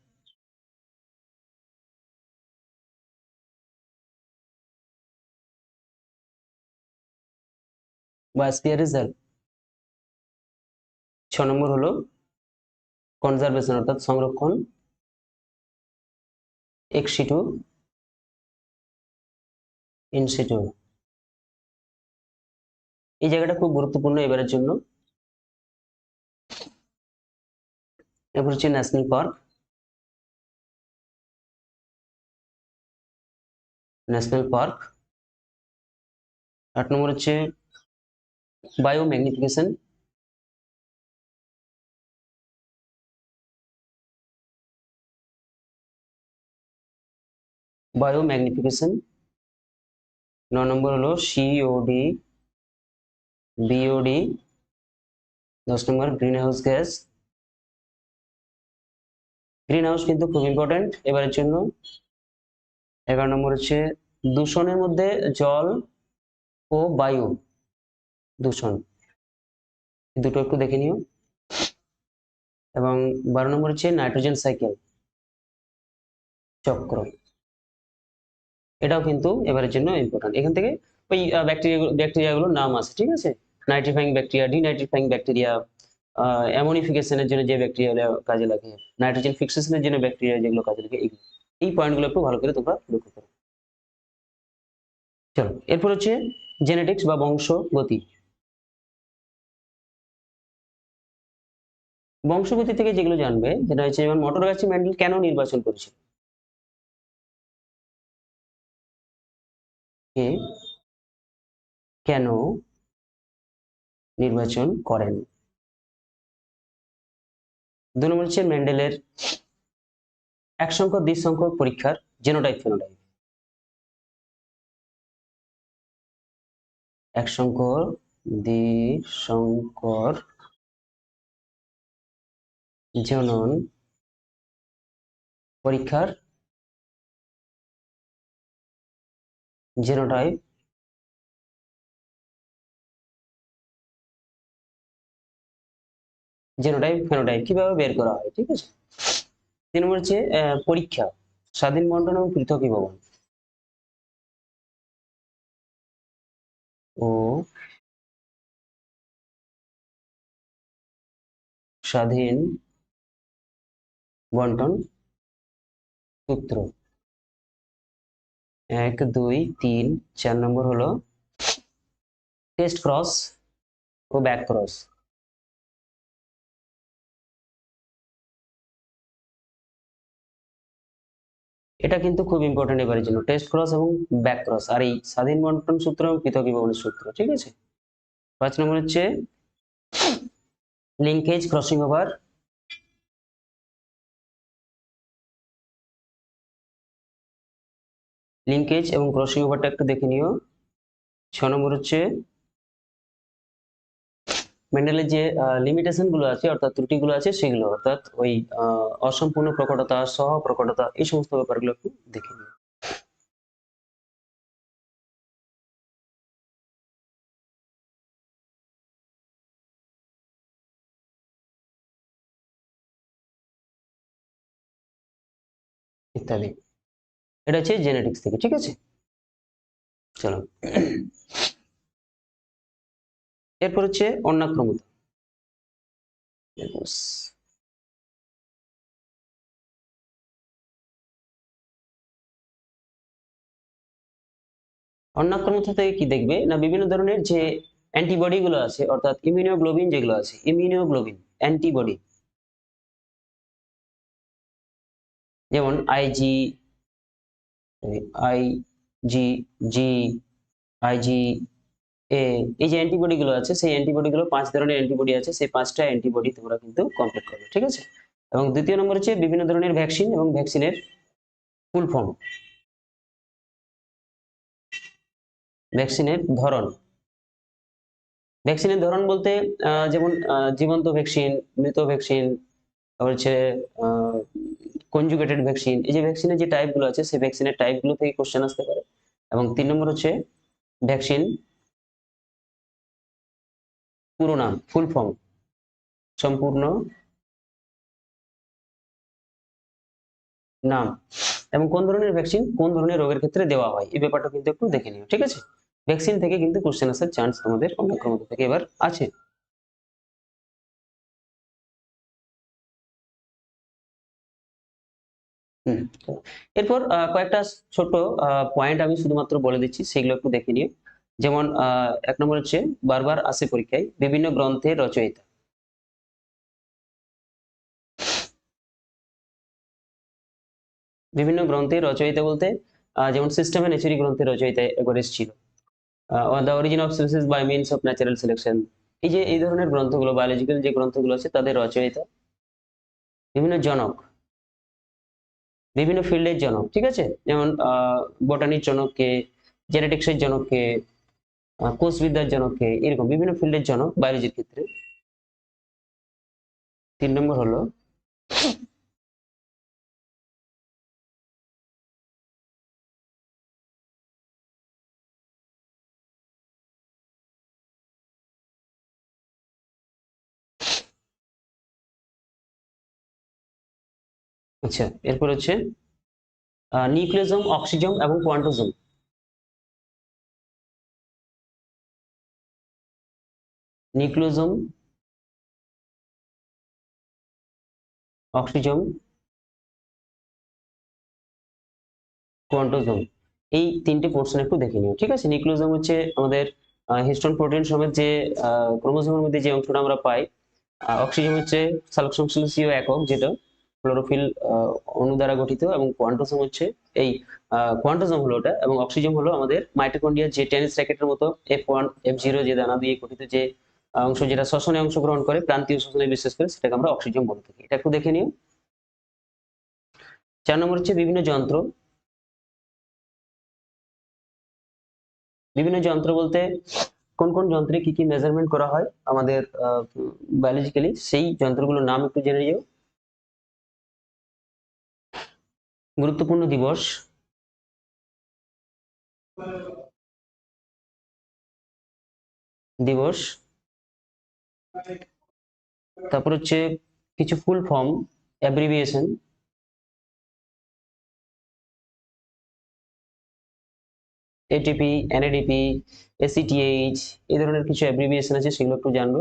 Biosphere reserve. 6 নম্বর হলো কনজারভেশন অর্থাৎ সংরক্ষণ, ex situ in situ। এই জায়গাটা খুব গুরুত্বপূর্ণ এবারের জন্য। এরপর হচ্ছে ন্যাশনাল পার্ক, ন্যাশনাল পার্ক। 8 নম্বর হচ্ছে বায়ো ম্যাগনিফিকেশন, বায়ো ম্যাগনিফিকেশন। 9 নম্বর হলো সিওডি, বিওডি। 10 নম্বর greenhouse gas. Greenhouse কিন্তু খুব ইম্পর্টেন্ট এবারের জন্য। 11 নম্বর হচ্ছে দূষণের মধ্যে জল ও বায়ু দূষণ, দুটো একটু দেখে নিও। এবং 12 নম্বর হচ্ছে নাইট্রোজেন সাইকেল চক্র, এটাও কিন্তু এবারের জন্য ইম্পর্টেন্ট। এখান থেকে ওই ব্যাকটেরিয়াগুলোর নাম আছে, ঠিক আছে? নাইট্রিফাইং ব্যাকটেরিয়া, ডিনাইট্রিফাইং ব্যাকটেরিয়া, অ্যামোনিফিকেশনের জন্য যে ব্যাকটেরিয়া কাজে লাগে, নাইট্রোজেন ফিক্সেশনের জন্য ব্যাকটেরিয়া যেগুলো কাজে লাগে, এই পয়েন্টগুলো একটু ভালো করে তোমরা লক্ষ্য করো। চলো এরপর হচ্ছে জেনেটিক্স বা বংশগতি। বংশগতি থেকে যেগুলো জানবে, যেটা হচ্ছে যেমন মটরগাছি মেন্ডেল কেন নির্বাচন করেছিল, কে কেন নির্বাচন করেন। 2 নম্বর হচ্ছে মেন্ডেলের এক সংখ্যক দ্বিসংখ্যক পরীক্ষার জেনোটাইপ ফেনোটাইপ। এক সংখ্যক দ্বিসংকর জনন পরীক্ষার জেনোটাইপ ফেনোটাইপ কিভাবে বের করা হয়, ঠিক আছে? 3 নম্বর হচ্ছে পরীক্ষা, স্বাধীন বন্টন এবং পৃথকীকরণ ও স্বাধীন বন্টন সূত্র। 1 2 3 4 নম্বর হলো টেস্ট ক্রস ও ব্যাক ক্রস। এটা কিন্তু খুব ইম্পর্টেন্ট এবারের জন্য, টেস্ট ক্রস এবং ব্যাক ক্রস, আর এই স্বাধীন বন্টন সূত্র এবং পৃথকীকরণের সূত্র, ঠিক আছে? 5 নম্বর হচ্ছে লিঙ্কেজ ক্রসিং ওভার, লিঙ্কেজ এবং ক্রসিং ওভারটা একটু দেখে নিও। 6 নম্বর হচ্ছে মেন্ডেলের যে লিমিটেশন গুলো আছে অর্থাৎ ত্রুটিগুলো আছে সেগুলো, অর্থাৎ ওই অসম্পূর্ণ প্রকটতা, সহ প্রকটতা, এই সমস্ত ব্যাপারগুলো একটু দেখে নিও। ইত্যাদি, এটা হচ্ছে জেনেটিক্স থেকে, ঠিক আছে? চলো এরপর হচ্ছে অন্নাক্রমতা। অন্নাক্রমতা থেকে কি দেখবে না, বিভিন্ন ধরনের যে অ্যান্টিবডি গুলো আছে অর্থাৎ ইমিউনোগ্লোবিন যেগুলো আছে, ইমিউনোগ্লোবিন অ্যান্টিবডি, যেমন আইজি, আইজি, জি, আইজি এ, এই যে অ্যান্টিবডি গুলো আছে সেই অ্যান্টিবডি গুলো 5 ধরনের অ্যান্টিবডি আছে, সেই 5টা অ্যান্টিবডি তোমরা কিন্তু কমপ্লিট করবে, ঠিক আছে। এবং দ্বিতীয় নম্বর হচ্ছে বিভিন্ন ধরনের ভ্যাকসিন এবং ভ্যাকসিনের ফুল ফর্ম, ভ্যাকসিনের ধরন। ভ্যাকসিনের ধরন বলতে যেমন জীবন্ত ভ্যাকসিন, মৃত ভ্যাকসিন, তারপর হচ্ছে কনজুগেটেড ভ্যাকসিন, এই যে ভ্যাকসিনের যে টাইপ গুলো আছে সেই ভ্যাকসিনের টাইপ গুলো থেকে কোশ্চেন আসতে পারে। এবং 3 নম্বর হচ্ছে ভ্যাকসিন পুরো নাম, ফুল ফর্ম, সম্পূর্ণ নাম, এবং কোন ধরনের ভ্যাকসিন কোন ধরনের রোগের ক্ষেত্রে দেওয়া হয় এই ব্যাপারটা কিন্তু একটু দেখে নিও, ঠিক আছে। ভ্যাকসিন থেকে কিন্তু কোশ্চেন আসার চান্স তোমাদের অনেকের মধ্যে থেকে এবার আছে। তো এরপর কয়েকটা ছোট পয়েন্ট আমি শুধুমাত্র বলে দিচ্ছি, সেগুলো একটু দেখে নিও। যেমন 1 নম্বর হচ্ছে বারবার আসে পরীক্ষায় বিভিন্ন গ্রন্থের রচয়িতা। বিভিন্ন গ্রন্থের রচয়িতা বলতে যেমন সিস্টেম এন্ড নেচারি গ্রন্থের রচয়িতা একবার এসেছিল, the origin of species by means of natural selection, এই যে এই ধরনের গ্রন্থগুলো, বায়োলজিক্যাল যে গ্রন্থগুলো আছে তাদের রচয়িতা। বিভিন্ন জনক, বিভিন্ন ফিল্ডের জনক, ঠিক আছে, যেমন বটানির জনক কে, জেনেটিক্স এর জনক কে, কোষবিদ্যার জনক কে, এরকম বিভিন্ন ফিল্ডের জনক বায়োলজির ক্ষেত্রে। 3 নম্বর হলো আচ্ছা, এরপর হচ্ছে নিউক্লিওজোম, অক্সিজোম এবং কোয়ান্টোজোম। নিউক্লিওজোম, অক্সিজোম, কোয়ান্টোজোম, এই 3টে পোর্শন একটু দেখে নিও, ঠিক আছে। নিউক্লিওজোম হচ্ছে আমাদের হিস্টোন প্রোটিন সমেত যে ক্রোমোজোমের মধ্যে যে অংশটা আমরা পাই। অক্সিজেন হচ্ছে সালোকসংশ্লেষীয় একক, যেটা ক্লোরোফিল অণু দ্বারা গঠিত, এবং কোয়ান্টোজোম হচ্ছে এই কোয়ান্টোজোম হলো ওটা, এবং অক্সিজেন হলো আমাদের মাইটোকন্ড্রিয়ার যে টেনিস র্যাকেটের মতো F1 F0 যে দানা দিয়ে গঠিত যে অংশ, যেটা শ্বসনে অংশগ্রহণ করে, প্রান্তীয় শ্বসনে বিশেষ করে, সেটাকে আমরা অক্সিজেন বলে থাকি। এটা একটু দেখে নিও। 4 নম্বর হচ্ছে বিভিন্ন যন্ত্র। বিভিন্ন যন্ত্র বলতে কোন কোন যন্ত্রে কি কি মেজারমেন্ট করা হয় আমাদের বায়োলজিক্যালি, সেই যন্ত্রগুলোর নাম একটু জেনে নিও। গুরুত্বপূর্ণ দিবস, দিবস, তারপর হচ্ছে কিছু full form, abbreviation, ATP, NADP, ACTH, এই ধরনের কিছু অ্যাব্রিভিয়েশন আছে, সেগুলো একটু জানবো।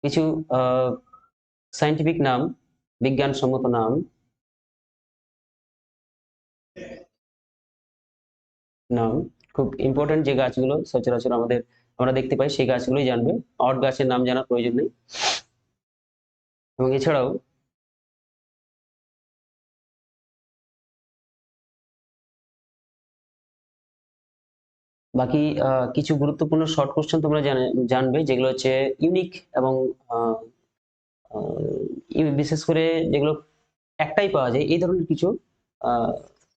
কিছু সায়েন্টিফিক নাম, বিজ্ঞানসম্মত নাম, নাম খুব ইম্পর্টেন্ট, যে গাছগুলো সচরাচর আমরা দেখতে পাই সেই গাছগুলোই জানবে, অড গাছের নাম জানার প্রয়োজন নেই। এবং এছাড়াও বাকি কিছু গুরুত্বপূর্ণ শর্ট কোশ্চেন তোমরা জানবে, যেগুলো হচ্ছে ইউনিক এবং বিশেষ করে যেগুলো একটাই পাওয়া যায়, এই ধরনের কিছু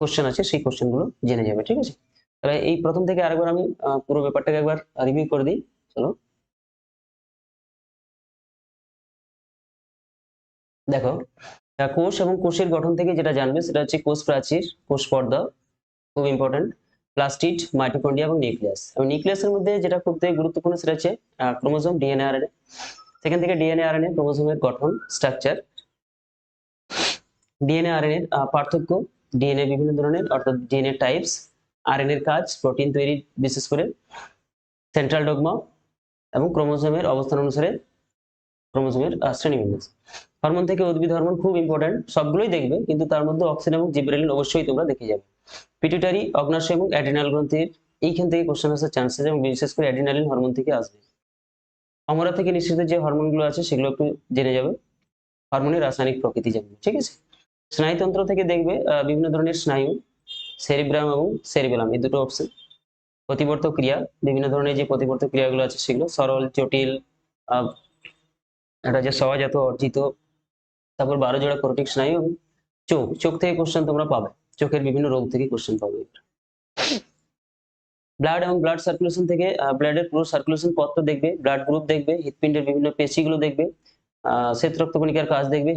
কোশ্চেন আছে, সেই কোশ্চেন গুলো জেনে যাবে, ঠিক আছে। তাহলে এই প্রথম থেকে আরেকবার আমি পুরো ব্যাপারটাকে একবার রিভিউ করে দিই, চলো। দেখো, কোষ এবং কোষের গঠন থেকে যেটা জানবে সেটা হচ্ছে কোষ প্রাচীর, কোষ পর্দা, খুব ইম্পর্টেন্ট, প্লাস্টিড, মাইটোকন্ড্রিয়া এবং নিউক্লিয়াস। এবং নিউক্লিয়াসের মধ্যে যেটা খুব গুরুত্বপূর্ণ সেটা হচ্ছে ক্রোমোজোম, ডিএনএ, আরএনএ। সেখান থেকে ডিএনএ আরএনএ ক্রোমোজোমের গঠন, স্ট্রাকচার, ডিএনএ আরএনএ এর পার্থক্য, ডিএনএ বিভিন্ন ধরনের অর্থাৎ ডিএনএ টাইপস, আরএনএ এর কাজ, প্রোটিন তৈরি বিশেষ করে, সেন্ট্রাল ডগমা, এবং ক্রোমোজোমের অবস্থান অনুসারে ক্রোমোজোমের শ্রেণীবিন্যাস। হরমোন থেকে উদ্ভিদ হরমোন খুব ইম্পর্টেন্ট, সবগুলোই দেখবে, কিন্তু তার মধ্যে অক্সিন এবং জিবরেলিন অবশ্যই তোমরা দেখে যাবে। পিটুইটারি, অগ্নাশয় এবং অ্যাড্রিনাল গ্রন্থির এইখান থেকে কোশ্চেন আসার চান্সেস, এবং বিশেষ করে অ্যাড্রিনালিন হরমোন থেকে আসবে। অমরা থেকে নিঃসৃত যে হরমোনগুলো আছে সেগুলো একটু জেনে যাবে, হরমোনের রাসায়নিক প্রকৃতি জানবে, ঠিক আছে। স্নায়ুতন্ত্র থেকে দেখবে বিভিন্ন ধরনের স্নায়ু, সেরিব্রাম এবং সেরিবেলাম, এই দুটো অপশন। প্রতিবর্ত ক্রিয়া, বিভিন্ন ধরনের যে প্রতিবর্ত ক্রিয়াগুলো আছে সেগুলো সরল, জটিল, এটা যে সহজাত, অর্জিত, তারপর 12 জোড়া করোটিক স্নায়ু এবং চোখ, চোখ থেকে কোশ্চেন তোমরা পাবে, চোখের বিভিন্ন রোগ থেকে কোশ্চেন পাবে। ব্লাড এবং ব্লাড সার্কুলেশন থেকে ব্লাডের পুরো সার্কুলেশন পথটা দেখবে, ব্লাড গ্রুপ দেখবে, হৃৎপিণ্ডের বিভিন্ন পেশিগুলো দেখবে, শ্বেত রক্তকণিকার কাজ দেখবে,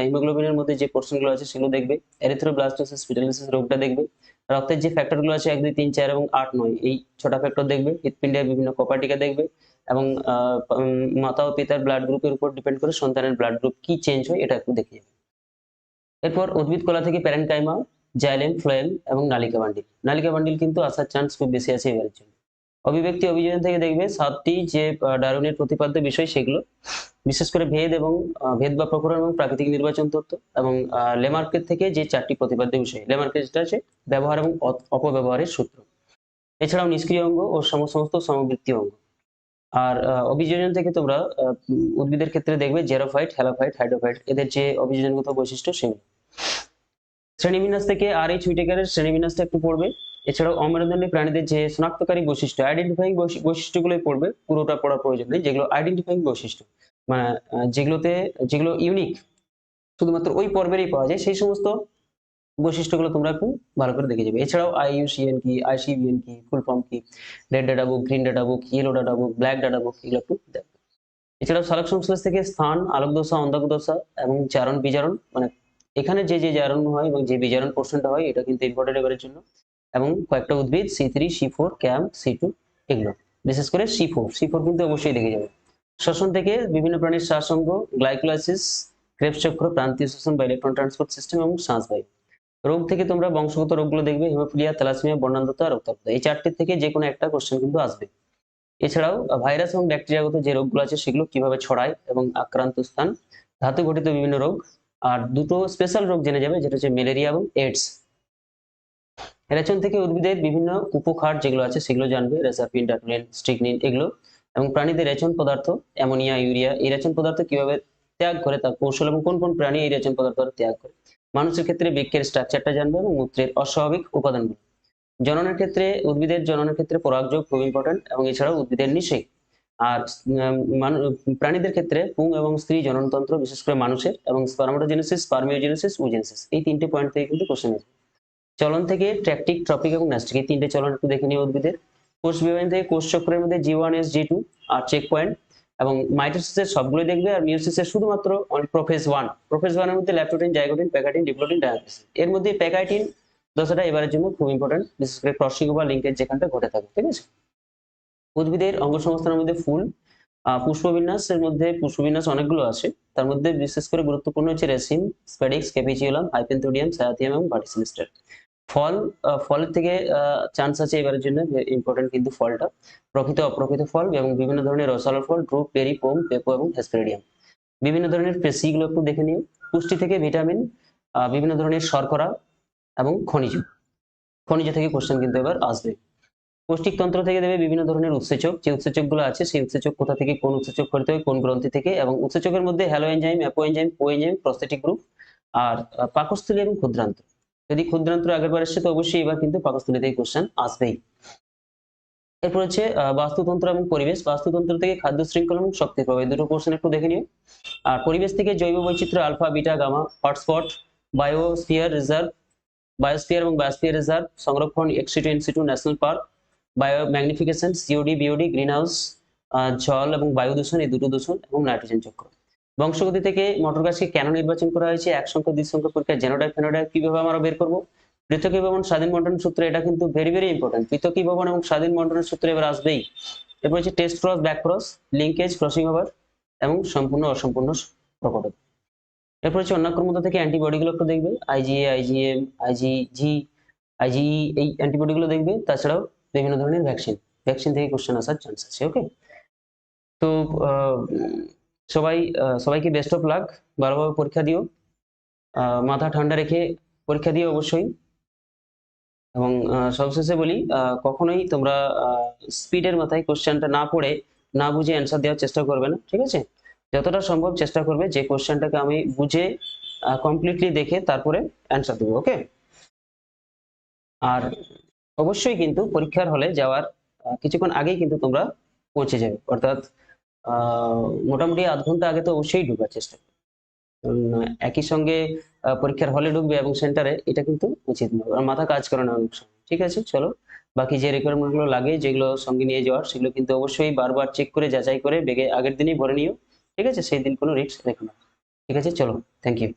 হিমোগ্লোবিনের মধ্যে যে পোর্শনগুলো আছে সেগুলো দেখবে, এরিথ্রোব্লাস্টোসিস পিটালোসিস রোগটা দেখবে, রক্তের যে ফ্যাক্টরগুলো আছে 1 2 3 4 এবং 8 9 এই 6টা ফ্যাক্টর দেখবে, হৃৎপিণ্ডের বিভিন্ন কপাটিকা দেখবে এবং মাতা ও পিতার ব্লাড গ্রুপের উপর ডিপেন্ড করে সন্তানের ব্লাড গ্রুপ কি চেঞ্জ হয় এটা একটু দেখে যাবে। এরপর উদ্ভিদ কলা থেকে প্যারেনকাইমা, জাইলেম, ফ্লোয়েম এবং নালিকা বান্ডিল। নালিকা বান্ডিল কিন্তু আসার চান্স খুব বেশি আছে এবারের জন্য। অভিব্যক্তি অভিযোজন থেকে দেখবে 7টি যে ডারউইনের প্রতিপাদ্য বিষয় সেগুলো, বিশেষ করে ভেদ এবং ভেদ বা প্রকরণ এবং প্রাকৃতিক নির্বাচন তত্ত্ব, এবং লেমার্কের থেকে যে 4টি প্রতিপাদ্য বিষয়, লেমার্কের যেটা আছে ব্যবহার এবং অপব্যবহারের সূত্র, এছাড়াও নিষ্ক্রিয় অঙ্গ ও সমস্ত সমবৃত্তীয় অঙ্গ। আর অভিযোজন থেকে তোমরা উদ্ভিদের ক্ষেত্রে দেখবে জেরোফাইট, হ্যালোফাইট, হাইড্রোফাইট, এদের যে অভিযোজনগত বৈশিষ্ট্য সেগুলো। শ্রেণীবিন্যাস থেকে আর এইচ হুইটেকারের শ্রেণীবিন্যাসটা একটু পড়বে, এছাড়াও অমেরুদণ্ডী প্রাণীদের যে শনাক্তকারী বৈশিষ্ট্য, আইডেন্টিফাইং বৈশিষ্ট্যগুলোই পড়বে, পুরোটা পড়ার প্রয়োজন নেই। যেগুলো আইডেন্টিফাইং বৈশিষ্ট্য মানে যেগুলো ইউনিক, শুধুমাত্র ওই পর্বেরই পাওয়া যায়, সেই সমস্ত বৈশিষ্ট্যগুলো তোমরা একটু ভালো করে দেখে যাবে। এছাড়াও IUCN কি, ICVN কি, ফুল ফর্ম কি, red data book, green data book, yellow data book, black data book, এগুলো একটু দেখবে। এছাড়াও সালোক সংশ্লেষ থেকে স্থান, আলোক দশা, অন্ধক দশা এবং চারণ বিজারণ, মানে এখানে যে জারণ হয় এবং যে বিজারণ পোর্শনটা হয় এটা কিন্তু ইম্পর্টেন্ট এবারের জন্য, এবং কয়েকটা উদ্ভিদ C3, C4, ক্যাম, C2, এগুলো বিশেষ করে C4 কিন্তু অবশ্যই দেখে যাবে। শ্বসন থেকে বিভিন্ন প্রাণীর শ্বাসঙ্গ, গ্লাইকোলাইসিস, ক্রেবস চক্র, প্রান্তীয় শ্বসন বা ইলেকট্রন ট্রান্সপোর্ট সিস্টেম এবং শ্বাসবায়ু। রোগ থেকে তোমরা বংশগত রোগগুলো দেখবে, হিমোফিলিয়া, থ্যালাসেমিয়া, বর্ণান্ধতা, রক্তাল্পতা, এই 4টি থেকে যে কোনো একটা কোশ্চেন কিন্তু আসবে। এছাড়াও ভাইরাস এবং ব্যাকটেরিয়াগত যে রোগগুলো আছে সেগুলো কিভাবে ছড়ায় এবং আক্রান্ত স্থান, ধাতু ঘটিত বিভিন্ন রোগ, আর দুটো স্পেশাল রোগ জেনে যাবে, যেটা হচ্ছে ম্যালেরিয়া এবং এইডস। রেচন থেকে উদ্ভিদের বিভিন্ন উপখার যেগুলো আছে সেগুলো জানবে, রেসাপিন, ডাটুলিন, স্ট্রিকনিন, এগুলো। এবং প্রাণীদের রেচন পদার্থ, অ্যামোনিয়া, ইউরিয়া, এই রেচন পদার্থ কিভাবে ত্যাগ করে তার কৌশল, এবং কোন কোন প্রাণী এই রেচন পদার্থ ত্যাগ করে। মানুষের ক্ষেত্রে বৃক্কের স্ট্রাকচারটা জানবে এবং মূত্রের অস্বাভাবিক উপাদানগুলো। জননের ক্ষেত্রে, উদ্ভিদের জননের ক্ষেত্রে পরাগযোগ খুব ইম্পর্টেন্ট, এবং এছাড়াও উদ্ভিদের নিষেক। আর প্রাণীদের ক্ষেত্রে পুং এবং স্ত্রী জননতন্ত্র, বিশেষ করে মানুষের, এবং স্পারমাটোজেনেসিস, স্পার্মিওজেনেসিস, ওজেনেসিস, এই 3টে পয়েন্ট থেকে কিন্তু কোশ্চেন আসবে। চলন থেকে ট্র্যাকটিক, ট্রপিক এবং ন্যাস্টিক, এই 3টে চলন একটু দেখে নিও উদ্ভিদের। কোষ বিভাজন থেকে কোষ চক্রের মধ্যে G1S, G2 আর চেক পয়েন্ট, এবং মাইটোসিসের সবগুলোই দেখবে, আর মিওসিসের শুধুমাত্র প্রোফেজ 1 এর মধ্যে ল্যাপটোটিন, জাইগোটিন, প্যাকাটিন, ডিপ্লোটিন, ডায়াক্সিন, এর মধ্যে প্যাকাইটিন দশাটা এবারের জন্য খুব ইম্পর্টেন্ট, বিশেষ করে ক্রসিং বা লিঙ্কেজ যেখানটা ঘটে থাকে, ঠিক আছে। উদ্ভিদের অঙ্গ সংস্থানের মধ্যে ফুল, পুষ্পবিন্যাসের মধ্যে পুষ্পবিন্যাস অনেকগুলো আছে, তার মধ্যে বিশেষ করে গুরুত্বপূর্ণ হচ্ছে রেসিম, স্প্যাডিক্স, ক্যাপিচিওলাম, হাইপেনথোডিয়াম, সায়াথিয়াম এবং ভার্টিসিলিস্টার। ফল, ফলের থেকে চান্স আছে এবারের জন্য ইম্পর্টেন্ট কিন্তু ফলটা, প্রকৃত অপ্রকৃত ফল এবং বিভিন্ন ধরনের রসালো ফল, ড্রুপ, পেরি, পোম, পেপো এবং হেসপেরিডিয়াম। বিভিন্ন ধরনের পেশিগুলো একটু দেখে নিও। পুষ্টি থেকে ভিটামিন, বিভিন্ন ধরনের শর্করা এবং খনিজ থেকে কোশ্চেন কিন্তু এবার আসবে। পৌষ্টিক তন্ত্র থেকে দেবে বিভিন্ন ধরনের উৎসেচক, যে উৎসেচকগুলো আছে সেই উৎসেচক কোথা থেকে, কোন উৎসেচক করতে হয়, কোন গ্রন্থি থেকে, এবং উৎসেচকের মধ্যে হ্যালো এনজাইম, অ্যাপো এনজাইম, কো এনজাইম, প্রস্থেটিক গ্রুপ, আর পাকস্থলী এবং ক্ষুদ্রান্ত। যদি ক্ষুদ্রান্ত আগের বার এসছে তো অবশ্যই এবার কিন্তু পাকস্থলী থেকে কোশ্চেন আসবেই। এরপর হচ্ছে বাস্তুতন্ত্র এবং পরিবেশ। বাস্তুতন্ত্র থেকে খাদ্য শৃঙ্খল এবং শক্তি প্রবাহ, এই দুটো কোশ্চেন একটু দেখে নিও। আর পরিবেশ থেকে জৈব বৈচিত্র্য, alpha, beta, gamma, hotspot, biosphere এবং বায়োস্ফিয়ার রিজার্ভ, সংরক্ষণ, ex situ in situ, national park, biomagnification, COD, BOD, greenhouse, জল এবং বায়ু দূষণ, এই দুটো দূষণ, এবং নাইট্রোজেন চক্র। বংশগতি থেকে মটর গাছকে কেন নির্বাচন করা হয়েছে, এক সংখ্যা, দ্বি সংখ্যা পরীক্ষা, জেনোটাইপ, ফেনোটাইপ কিভাবে আমরা বের করবো, পৃথকীভবন, স্বাধীন বন্টন সূত্র, এটা কিন্তু ভেরি ভেরি ইম্পর্টেন্ট। পৃথকীভবন এবং স্বাধীন বন্টনের সূত্র এবার আসবেই। এরপর হচ্ছে test cross, back cross, linkage, crossing over এবং সম্পূর্ণ অসম্পূর্ণ প্রকটতা। এরপর হচ্ছে অন্যাক্রমতা থেকে অ্যান্টিবডিগুলো একটু দেখবে, IgA, IgM, IgG, IgE, এই অ্যান্টিবডিগুলো দেখবে। তাছাড়াও বিভিন্ন ধরনের ভ্যাকসিন থেকে কোশ্চেন আসার চান্স আছে। ওকে, তো সবাইকে বেস্ট অফ লাক, ভালোভাবে পরীক্ষা দিও, মাথা ঠান্ডা রেখে পরীক্ষা দিও অবশ্যই। এবং সবশেষে বলি, কখনোই তোমরা স্পিডের মাথায় কোশ্চেনটা না পড়ে না বুঝে অ্যান্সার দেওয়ার চেষ্টা করবে না, ঠিক আছে? যতটা সম্ভব চেষ্টা করবে যে কোশ্চেনটাকে আমি বুঝে কমপ্লিটলি দেখে তারপরে অ্যান্সার দেবো, ওকে? আর অবশ্যই কিন্তু পরীক্ষার হলে যাওয়ার কিছুক্ষণ আগেই কিন্তু তোমরা পৌঁছে যাবে, অর্থাৎ মোটামুটি আধ ঘন্টা আগে তো অবশ্যই ঢোকার চেষ্টা করবে। একই সঙ্গে পরীক্ষার হলে ঢুকবে এবং সেন্টারে, এটা কিন্তু উচিত নয়, আর মাথা কাজ করে না অনেক সময়। ঠিক আছে, চলো বাকি যে রিকোয়ারমেন্ট গুলো লাগে, যেগুলো সঙ্গে নিয়ে যাওয়ার, সেগুলো কিন্তু অবশ্যই বারবার চেক করে যাচাই করে বেগে আগের দিনই ভরে নিও, ঠিক আছে? সেই দিন কোনো রিস্ক রেখো না। ঠিক আছে, চলো, থ্যাংক ইউ।